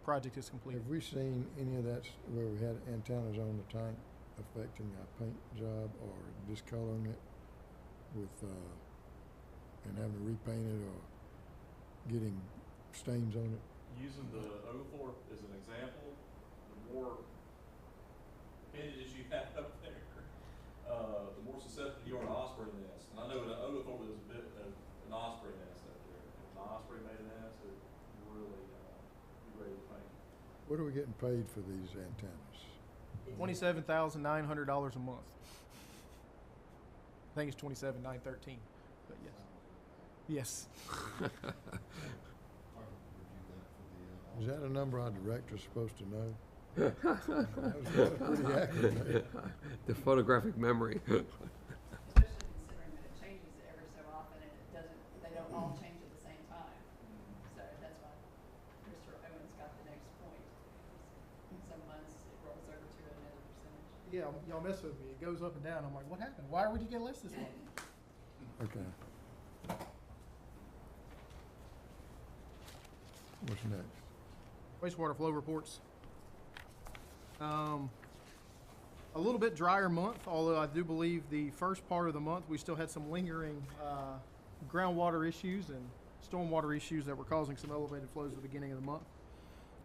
Speaker 2: project is completed.
Speaker 1: Have we seen any of that where we had antennas on the tank affecting our paint job or discoloring it with, and having to repaint it or getting stains on it?
Speaker 4: Using the Oglethorpe as an example, the more appendages you have up there, the more susceptible you are to osprey nests. And I know that Oglethorpe is a bit of an osprey nest up there. If an osprey made a nest, it would really be ready to paint.
Speaker 1: What are we getting paid for these antennas?
Speaker 2: $27,900 a month. I think it's $27,913, but yes. Yes.
Speaker 1: Is that a number our director's supposed to know? That was pretty accurate.
Speaker 3: The photographic memory.
Speaker 6: Especially considering that it changes every so often and it doesn't, they don't all
Speaker 2: Yeah, y'all mess with me. It goes up and down. I'm like, what happened? Why would you get less this month?
Speaker 1: Okay. What's next?
Speaker 2: Wastewater flow reports. A little bit drier month, although I do believe the first part of the month we still had some lingering groundwater issues and stormwater issues that were causing some elevated flows at the beginning of the month.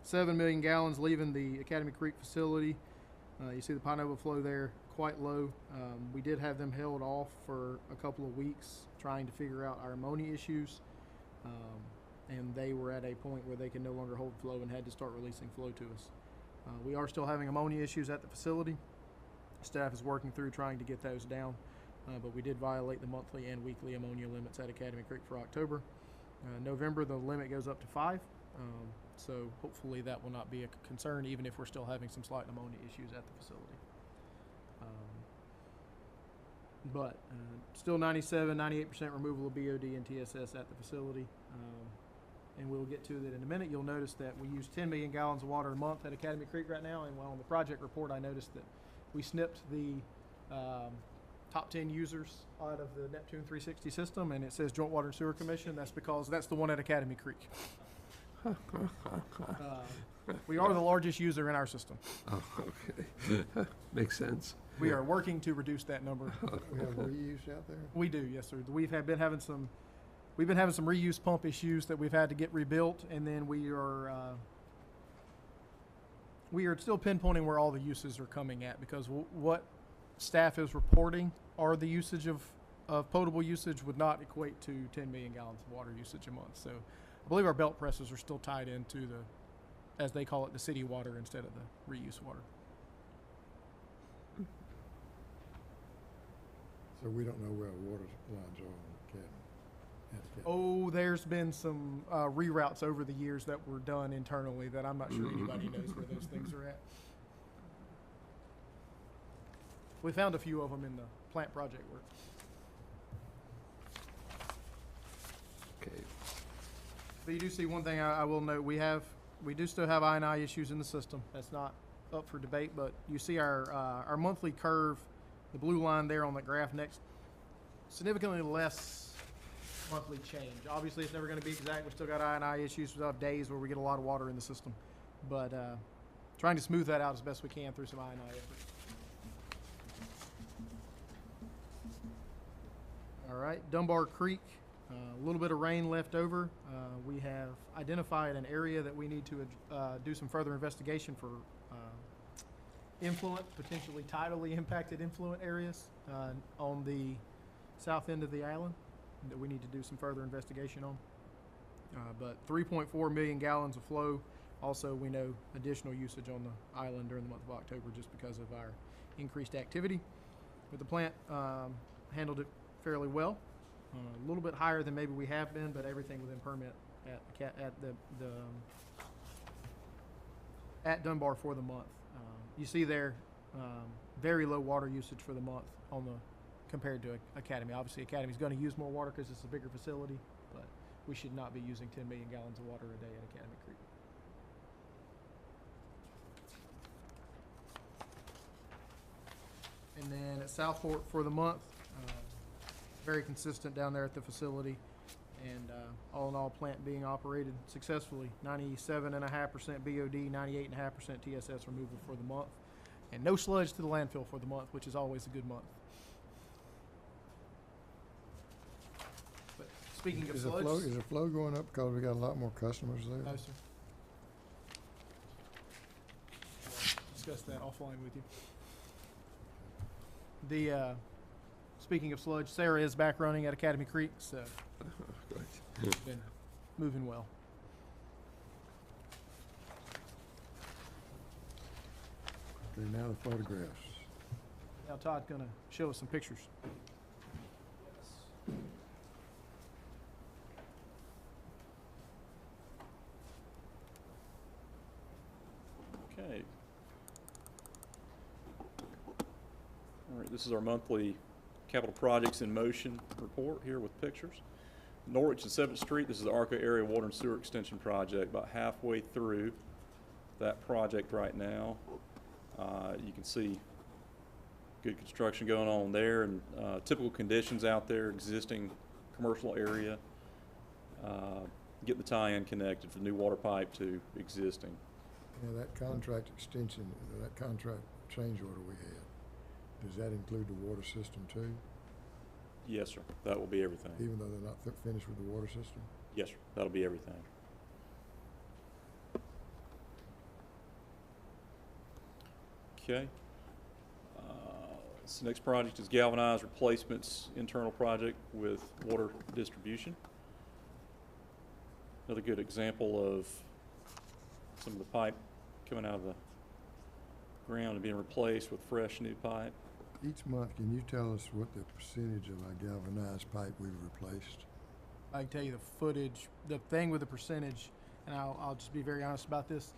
Speaker 2: 7 million gallons leaving the Academy Creek facility. You see the Pine overflow there, quite low. We did have them held off for a couple of weeks trying to figure out our ammonia issues. And they were at a point where they could no longer hold flow and had to start releasing flow to us. We are still having ammonia issues at the facility. Staff is working through trying to get those down, but we did violate the monthly and weekly ammonia limits at Academy Creek for October. November, the limit goes up to 5, so hopefully that will not be a concern, even if we're still having some slight ammonia issues at the facility. But still 98% removal of BOD and TSS at the facility. And we'll get to that in a minute. You'll notice that we use 10 million gallons of water a month at Academy Creek right now, and on the project report I noticed that we snipped the top 10 users out of the Neptune 360 system, and it says Joint Water and Sewer Commission. That's because that's the one at Academy Creek. We are the largest user in our system.
Speaker 3: Oh, okay. Makes sense.
Speaker 2: We are working to reduce that number.
Speaker 1: We have reuse out there?
Speaker 2: We do, yes, sir. We've been having some reuse pump issues that we've had to get rebuilt, and then we are still pinpointing where all the uses are coming at, because what staff is reporting are the usage of potable usage would not equate to 10 million gallons of water usage a month. So I believe our belt presses are still tied into the, as they call it, the city water instead of the reuse water.
Speaker 1: So we don't know where our water lines are on Academy.
Speaker 2: Oh, there's been some reroutes over the years that were done internally that I'm not sure anybody knows where those things are at. We found a few of them in the plant project work.
Speaker 3: Okay.
Speaker 2: But you do see one thing I will note, we do still have I&I issues in the system. That's not up for debate, but you see our monthly curve, the blue line there on the graph next, significantly less monthly change. Obviously, it's never going to be exact. We still got I&I issues. We still have days where we get a lot of water in the system, but trying to smooth that out as best we can through some I&I efforts. All right, Dunbar Creek, a little bit of rain left over. We have identified an area that we need to do some further investigation for influent, potentially tidally impacted influent areas on the south end of the island that we need to do some further investigation on. But 3.4 million gallons of flow. Also, we know additional usage on the island during the month of October just because of our increased activity. But the plant handled it fairly well. A little bit higher than maybe we have been, but everything within permit at Dunbar for the month. You see there very low water usage for the month compared to Academy. Obviously, Academy's going to use more water because it's a bigger facility, but we should not be using 10 million gallons of water a day at Academy Creek. And then at Southport for the month, very consistent down there at the facility, and all in all, plant being operated successfully. 97.5% BOD, 98.5% TSS removal for the month, and no sludge to the landfill for the month, which is always a good month. But speaking of sludge,
Speaker 1: Is the flow going up because we got a lot more customers there?
Speaker 2: no, sir. I'll discuss that offline with you. Speaking of sludge, Sarah is back running at Academy Creek, so it's been moving well.
Speaker 1: Okay, now the photographs.
Speaker 2: Now Todd's gonna show us some pictures.
Speaker 4: Okay. All right, this is our monthly capital projects in motion report here with pictures. Norwich and 7th Street, this is the Arco Area Water and Sewer Extension Project, about halfway through that project right now. You can see good construction going on there, and typical conditions out there, existing commercial area. Get the tie-in connected from new water pipe to existing.
Speaker 1: Now, that contract extension, that contract change order we had, does that include the water system too?
Speaker 4: Yes, sir. That will be everything.
Speaker 1: Even though they're not finished with the water system?
Speaker 4: Yes, sir. That'll be everything. Okay. This next project is galvanized replacements internal project with water distribution. Another good example of some of the pipe coming out of the ground and being replaced with fresh new pipe.
Speaker 1: Each month, can you tell us what the percentage of our galvanized pipe we've replaced?
Speaker 2: I can tell you the footage, the thing with the percentage, and I'll just be very honest about this.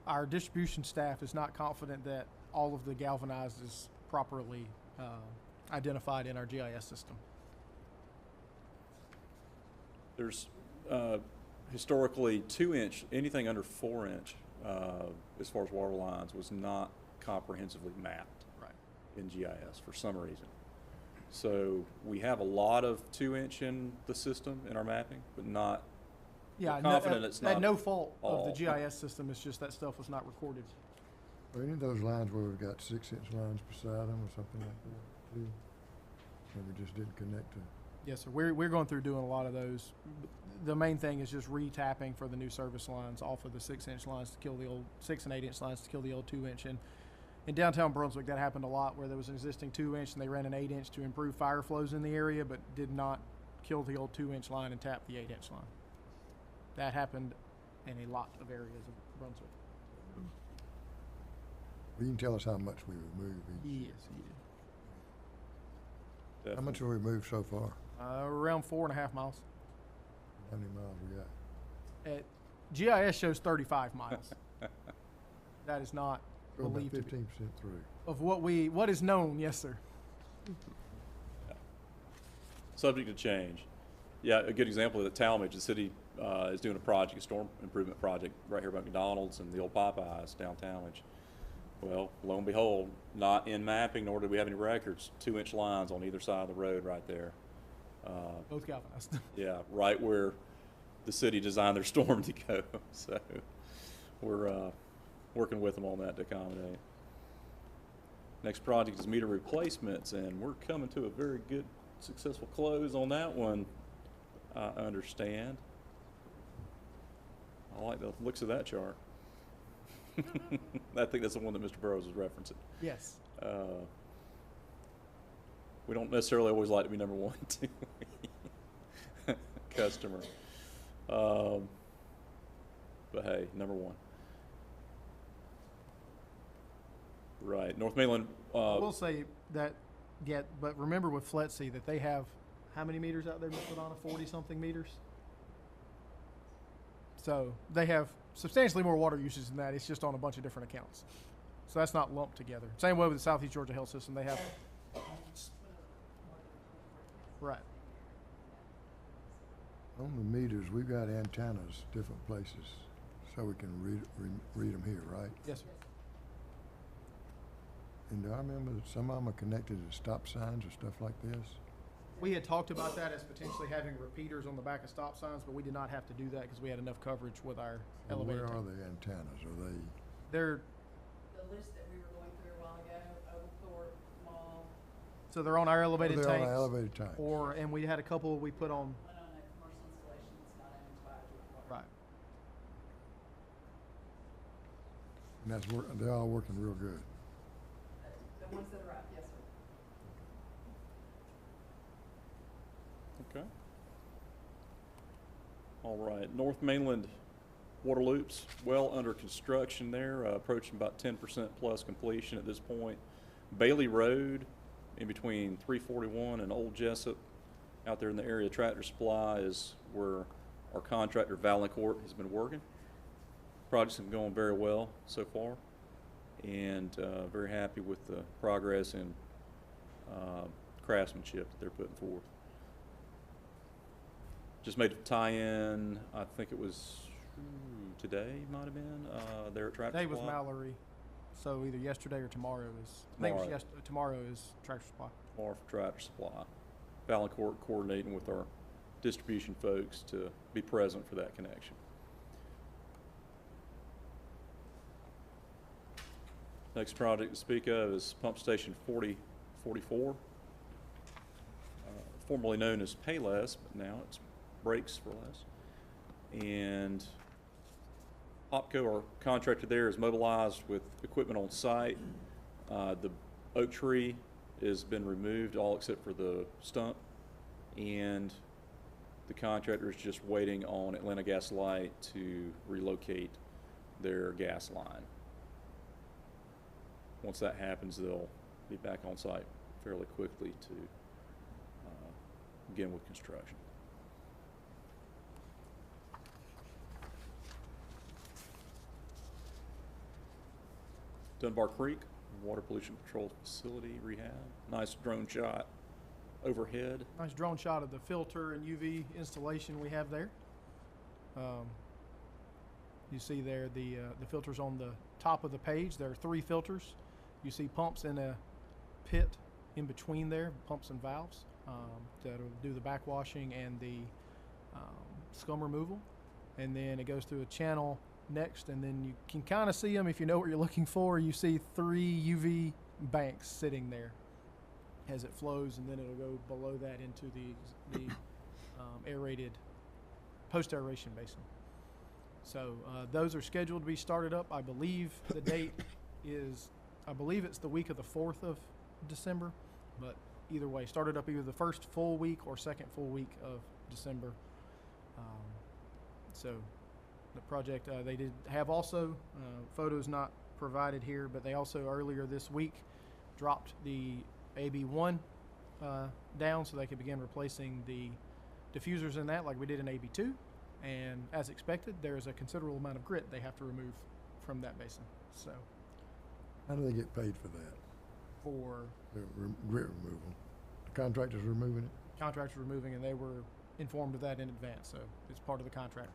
Speaker 2: Our distribution staff is not confident that all of the galvanized is properly identified in our GIS system.
Speaker 4: There's historically 2-inch, anything under 4-inch, as far as water lines, was not comprehensively mapped in GIS for some reason. So we have a lot of 2-inch in the system in our mapping, but not.
Speaker 2: Yeah,
Speaker 4: we're confident it's not
Speaker 2: at no fault of
Speaker 4: all.
Speaker 2: the GIS system. It's just that stuff was not recorded.
Speaker 1: Are any of those lines where we've got 6-inch lines beside them or something like that too? And we just didn't connect to?
Speaker 2: Yes, sir. We're going through doing a lot of those. The main thing is just retapping for the new service lines off of the 6-inch lines to kill the old 6 and 8-inch lines to kill the old 2-inch. And in downtown Brunswick, that happened a lot where there was an existing 2-inch and they ran an 8-inch to improve fire flows in the area, but did not kill the old 2-inch line and tap the 8-inch line. That happened in a lot of areas of Brunswick.
Speaker 1: Well, you can tell us how much we removed each.
Speaker 2: Yes, he did.
Speaker 1: How much have we removed so far?
Speaker 2: Around 4.5 miles.
Speaker 1: How many miles we got?
Speaker 2: GIS shows 35 miles. That is not
Speaker 1: We're about
Speaker 2: believed to be.
Speaker 1: 15% through.
Speaker 2: Of what is known, yes, sir.
Speaker 4: Subject to change. Yeah, a good example of the Talmadge, the city is doing a project, a storm improvement project right here by McDonald's and the old Popeyes down Talmadge. Well, lo and behold, not in mapping, nor did we have any records, 2-inch lines on either side of the road right there.
Speaker 2: Both galvanized.
Speaker 4: Yeah, right where the city designed their storm to go. So we're working with them on that to accommodate. Next project is meter replacements, and we're coming to a very good, successful close on that one, I understand. I like the looks of that chart. I think that's the one that Mr. Burrows was referencing.
Speaker 2: Yes.
Speaker 4: We don't necessarily always like to be number one, do we? Customer. But hey, number one. Right. North Mainland.
Speaker 2: I will say that, but remember with FLETC that they have how many meters out there, Mr. Donna? 40-something meters? So they have substantially more water usage than that. It's just on a bunch of different accounts. So that's not lumped together. Same way with the Southeast Georgia Health System. They have. Right.
Speaker 1: On the meters, we've got antennas different places, so we can read them here, right?
Speaker 2: Yes, sir.
Speaker 1: And do I remember that some of them are connected to stop signs or stuff like this?
Speaker 2: We had talked about that as potentially having repeaters on the back of stop signs, but we did not have to do that because we had enough coverage with our
Speaker 1: And
Speaker 2: elevator.
Speaker 1: where are
Speaker 2: tank.
Speaker 1: the antennas? Are they?
Speaker 2: They're
Speaker 6: The list that we were going through a while ago, Oglethorpe Mall,
Speaker 2: so they're on our elevated
Speaker 1: They're
Speaker 2: tanks.
Speaker 1: on the elevated tank.
Speaker 2: And we had a couple we put on.
Speaker 6: one on a commercial installation that's not owned by Georgia Water.
Speaker 2: Right.
Speaker 1: And they're all working real good.
Speaker 6: The ones that are up, yes, sir.
Speaker 4: Okay. All right. North Mainland water loops, well under construction there, approaching about 10% plus completion at this point. Bailey Road, in between 341 and Old Jessup, out there in the area of Tractor Supply, is where our contractor Valancourt has been working. Project's been going very well so far, and very happy with the progress and craftsmanship that they're putting forth. Just made a tie-in, I think it was today, might have been, there at Tractor
Speaker 2: Today was
Speaker 4: Supply.
Speaker 2: Mallory. So either yesterday or tomorrow is, I think it was
Speaker 4: Tomorrow.
Speaker 2: tomorrow is Tractor Supply.
Speaker 4: Tomorrow for Tractor Supply. Valancourt coordinating with our distribution folks to be present for that connection. Next project to speak of is Pump Station 4044, formerly known as Payless, but now it's Brakes for Less. And Opco, our contractor there, is mobilized with equipment on site. The oak tree has been removed, all except for the stump, and the contractor is just waiting on Atlanta Gas Light to relocate their gas line. Once that happens, they'll be back on site fairly quickly to begin with construction. Dunbar Creek, Water Pollution Control Facility rehab. Nice drone shot overhead.
Speaker 2: Nice drone shot of the filter and UV installation we have there. You see there the filters on the top of the page. There are 3 filters. You see pumps in a pit in between there, pumps and valves that'll do the backwashing and the scum removal. And then it goes through a channel next, and then you can kind of see them if you know what you're looking for. You see 3 UV banks sitting there as it flows, and then it'll go below that into the aerated post-aeration basin. So those are scheduled to be started up. I believe the date is, I believe it's the week of the 4th of December, but either way, started up either the first full week or second full week of December. So the project, they did have also, photos not provided here, but they also earlier this week dropped the AB1 down so they could begin replacing the diffusers in that like we did in AB2. And as expected, there is a considerable amount of grit they have to remove from that basin. So
Speaker 1: How do they get paid for that?
Speaker 2: for
Speaker 1: The grit removal? The contractor's removing it?
Speaker 2: contractors removing, and they were informed of that in advance, so it's part of the contract.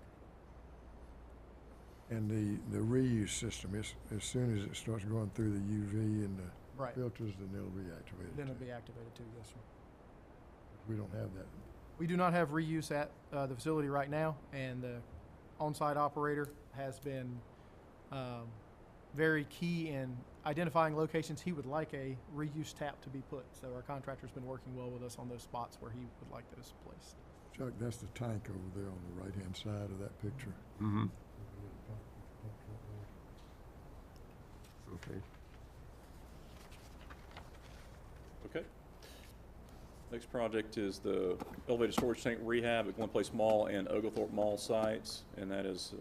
Speaker 1: And the reuse system, as soon as it starts going through the UV and the
Speaker 2: Right.
Speaker 1: filters, then it'll be activated.
Speaker 2: Then it'll
Speaker 1: too.
Speaker 2: be activated too, yes, sir.
Speaker 1: We don't have that.
Speaker 2: We do not have reuse at the facility right now, and the on-site operator has been very key in identifying locations he would like a reuse tap to be put. So our contractor's been working well with us on those spots where he would like those placed.
Speaker 1: Chuck, that's the tank over there on the right-hand side of that picture.
Speaker 3: Mm-hmm. Okay.
Speaker 4: Okay. Next project is the elevated storage tank rehab at Glen Place Mall and Oglethorpe Mall sites. And that is,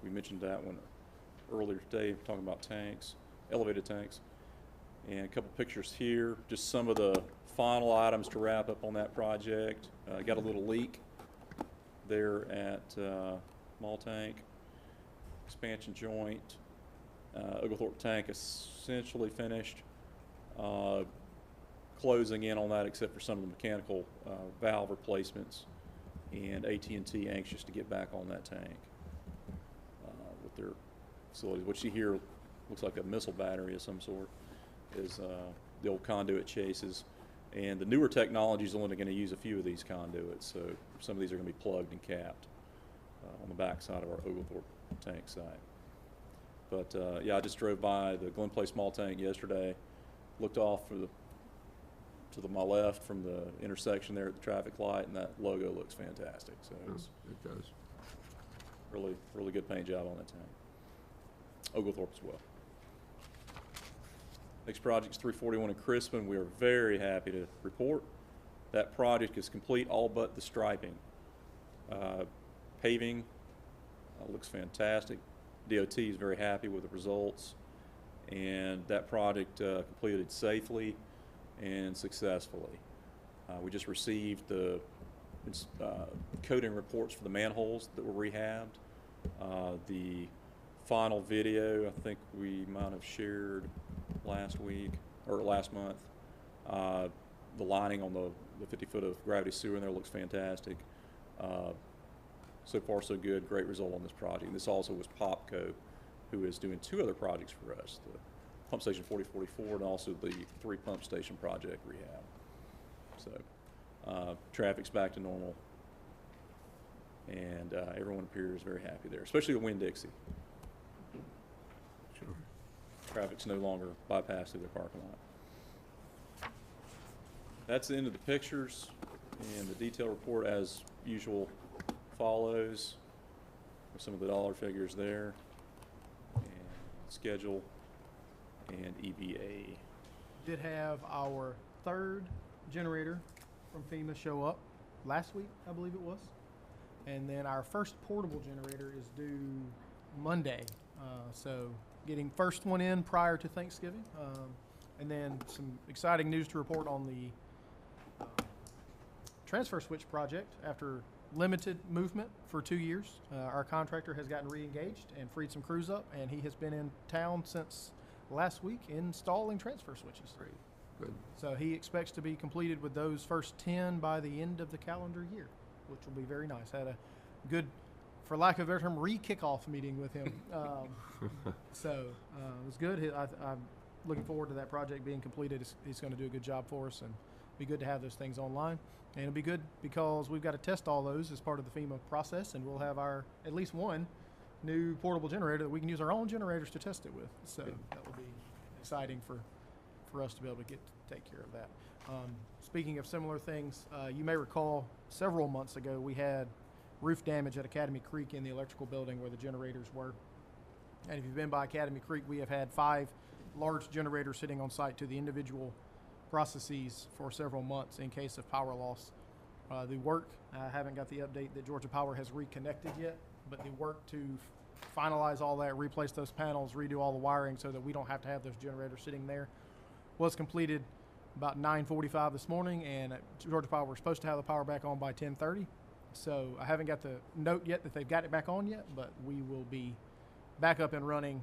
Speaker 4: we mentioned that one earlier today, talking about tanks, elevated tanks. And a couple pictures here, just some of the final items to wrap up on that project. Got a little leak there at Mall Tank, expansion joint. Oglethorpe tank essentially finished. Closing in on that except for some of the mechanical valve replacements, and AT&T anxious to get back on that tank with their facilities. What you hear looks like a missile battery of some sort is the old conduit chases, and the newer technology is only going to use a few of these conduits, so some of these are going to be plugged and capped on the back side of our Oglethorpe tank site. But yeah, I just drove by the Glen Place Mall tank yesterday, looked off for my left from the intersection there at the traffic light, and that logo looks fantastic. So it's
Speaker 3: It does.
Speaker 4: really, really good paint job on that tank. Oglethorpe as well. Next project is 341 in Crispin. We are very happy to report that project is complete, all but the striping. Paving looks fantastic. DOT is very happy with the results, and that project completed safely and successfully. We just received the coating reports for the manholes that were rehabbed. The final video, I think we might have shared last week or last month. The lining on the 50 foot of gravity sewer in there looks fantastic. So far so good, great result on this project. And this also was Popco, who is doing 2 other projects for us, the pump station 4044 and also the 3 pump station project rehab. So traffic's back to normal, and everyone appears very happy there, especially at Winn-Dixie.
Speaker 3: Sure.
Speaker 4: Traffic's no longer bypassing their parking lot. That's the end of the pictures, and the detailed report, as usual, follows with some of the dollar figures there, and schedule, and EVA.
Speaker 2: Did have our third generator from FEMA show up last week, I believe it was. And then our first portable generator is due Monday. So getting first one in prior to Thanksgiving. And then some exciting news to report on the transfer switch project. After limited movement for 2 years, our contractor has gotten re-engaged and freed some crews up, and he has been in town since last week installing transfer switches.
Speaker 3: Great. Good.
Speaker 2: So he expects to be completed with those first 10 by the end of the calendar year, which will be very nice. Had a good, for lack of a better term, re-kickoff meeting with him. So it was good. I'm looking forward to that project being completed. He's going to do a good job for us, and be good to have those things online. And it'll be good because we've got to test all those as part of the FEMA process, and we'll have our at least one new portable generator that we can use our own generators to test it with. So that will be exciting for us to be able to take care of that. Speaking of similar things, you may recall several months ago we had roof damage at Academy Creek in the electrical building where the generators were. And if you've been by Academy Creek, we have had 5 large generators sitting on site to the individual processes for several months in case of power loss. The work, I haven't got the update that Georgia Power has reconnected yet, but the work to finalize all that, replace those panels, redo all the wiring so that we don't have to have those generators sitting there, was completed about 9:45 this morning, and Georgia Power was supposed to have the power back on by 10:30. So I haven't got the note yet that they've got it back on yet, but we will be back up and running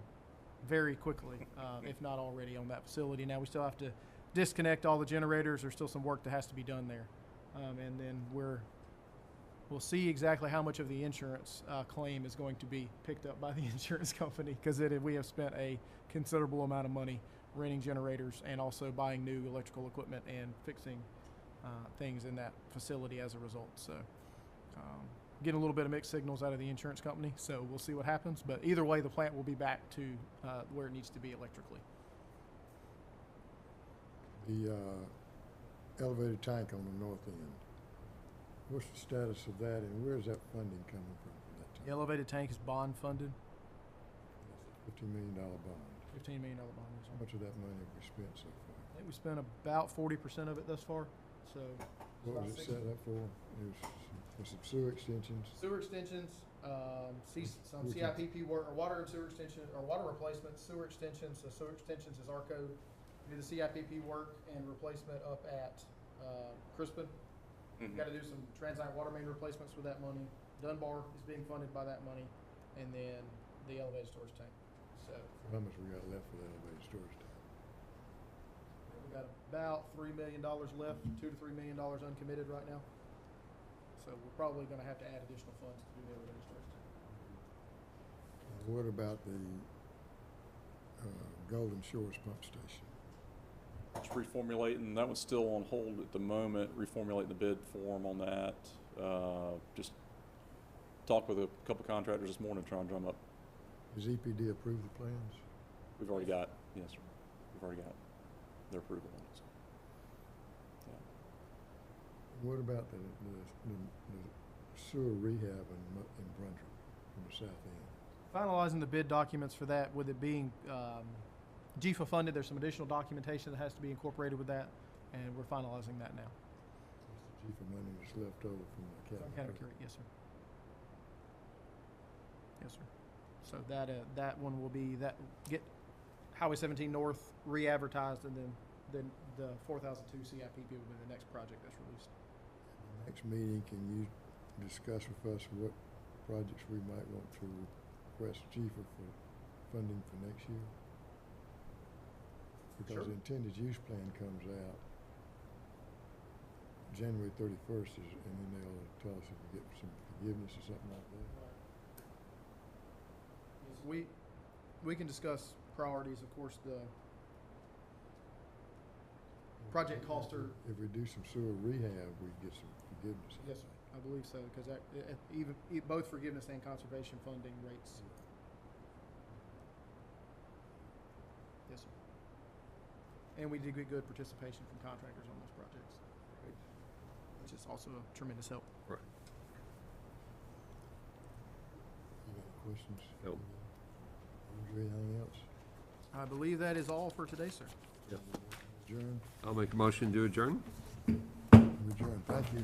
Speaker 2: very quickly, if not already on that facility. Now we still have to disconnect all the generators. There's still some work that has to be done there. And then we'll see exactly how much of the insurance claim is going to be picked up by the insurance company, because we have spent a considerable amount of money renting generators and also buying new electrical equipment and fixing things in that facility as a result. So getting a little bit of mixed signals out of the insurance company, so we'll see what happens. But either way, the plant will be back to where it needs to be electrically.
Speaker 1: The elevated tank on the north end, what's the status of that, and where's that funding coming from for that tank?
Speaker 2: The elevated tank is bond funded,
Speaker 1: That's a $15 million bond.
Speaker 2: $15 million bond. Yes, sir.
Speaker 1: How much of that money have we spent so far?
Speaker 2: I think we spent about 40% of it thus far. So
Speaker 1: What was it set up for? It was some sewer extensions.
Speaker 2: sewer extensions, some
Speaker 1: We can-
Speaker 2: CIPP work, or water and sewer extension, or water replacements, sewer extensions. So sewer extensions is our code. We do the CIPP work and replacement up at Crispin.
Speaker 4: Mhm.
Speaker 2: Got to do some transite water main replacements with that money. Dunbar is being funded by that money, and then the elevated storage tank. So
Speaker 1: How much we got left for the elevated storage tank?
Speaker 2: we got about $3 million left, $2 to $3 million uncommitted right now. So we're probably going to have to add additional funds to do the elevated storage tank.
Speaker 1: What about the Golden Shores pump station?
Speaker 4: It's reformulating. That one's still on hold at the moment, reformulating the bid form on that. Just talked with a couple contractors this morning trying to drum up.
Speaker 1: Has EPD approved the plans?
Speaker 4: We've already got, yes, sir. We've already got their approval on it. So, yeah.
Speaker 1: What about the sewer rehab in Brunswick from the south end?
Speaker 2: Finalizing the bid documents for that, with it being GFA funded, there's some additional documentation that has to be incorporated with that, and we're finalizing that now.
Speaker 1: That's the GFA money that's left over from the
Speaker 2: County Curate, yes, sir. Yes, sir. So that one will be get Highway 17 North re-advertised, and then the 4002 CIPP will be the next project that's released.
Speaker 1: Next meeting, can you discuss with us what projects we might want to request GFA for funding for next year? Because the intended use plan comes out January 31st, and then they'll tell us if we get some forgiveness or something like that.
Speaker 2: Yes, we can discuss priorities. Of course, project costs are,
Speaker 1: If we do some sewer rehab, we get some forgiveness.
Speaker 2: yes, sir, I believe so, because that, both forgiveness and conservation funding rates. Yes, sir. And we did get good participation from contractors on those projects, which is also a tremendous help.
Speaker 3: Right.
Speaker 1: You got questions?
Speaker 3: No.
Speaker 1: Is there anything else?
Speaker 2: I believe that is all for today, sir.
Speaker 1: Adjourn?
Speaker 3: I'll make a motion to adjourn.
Speaker 1: Adjourn. Thank you.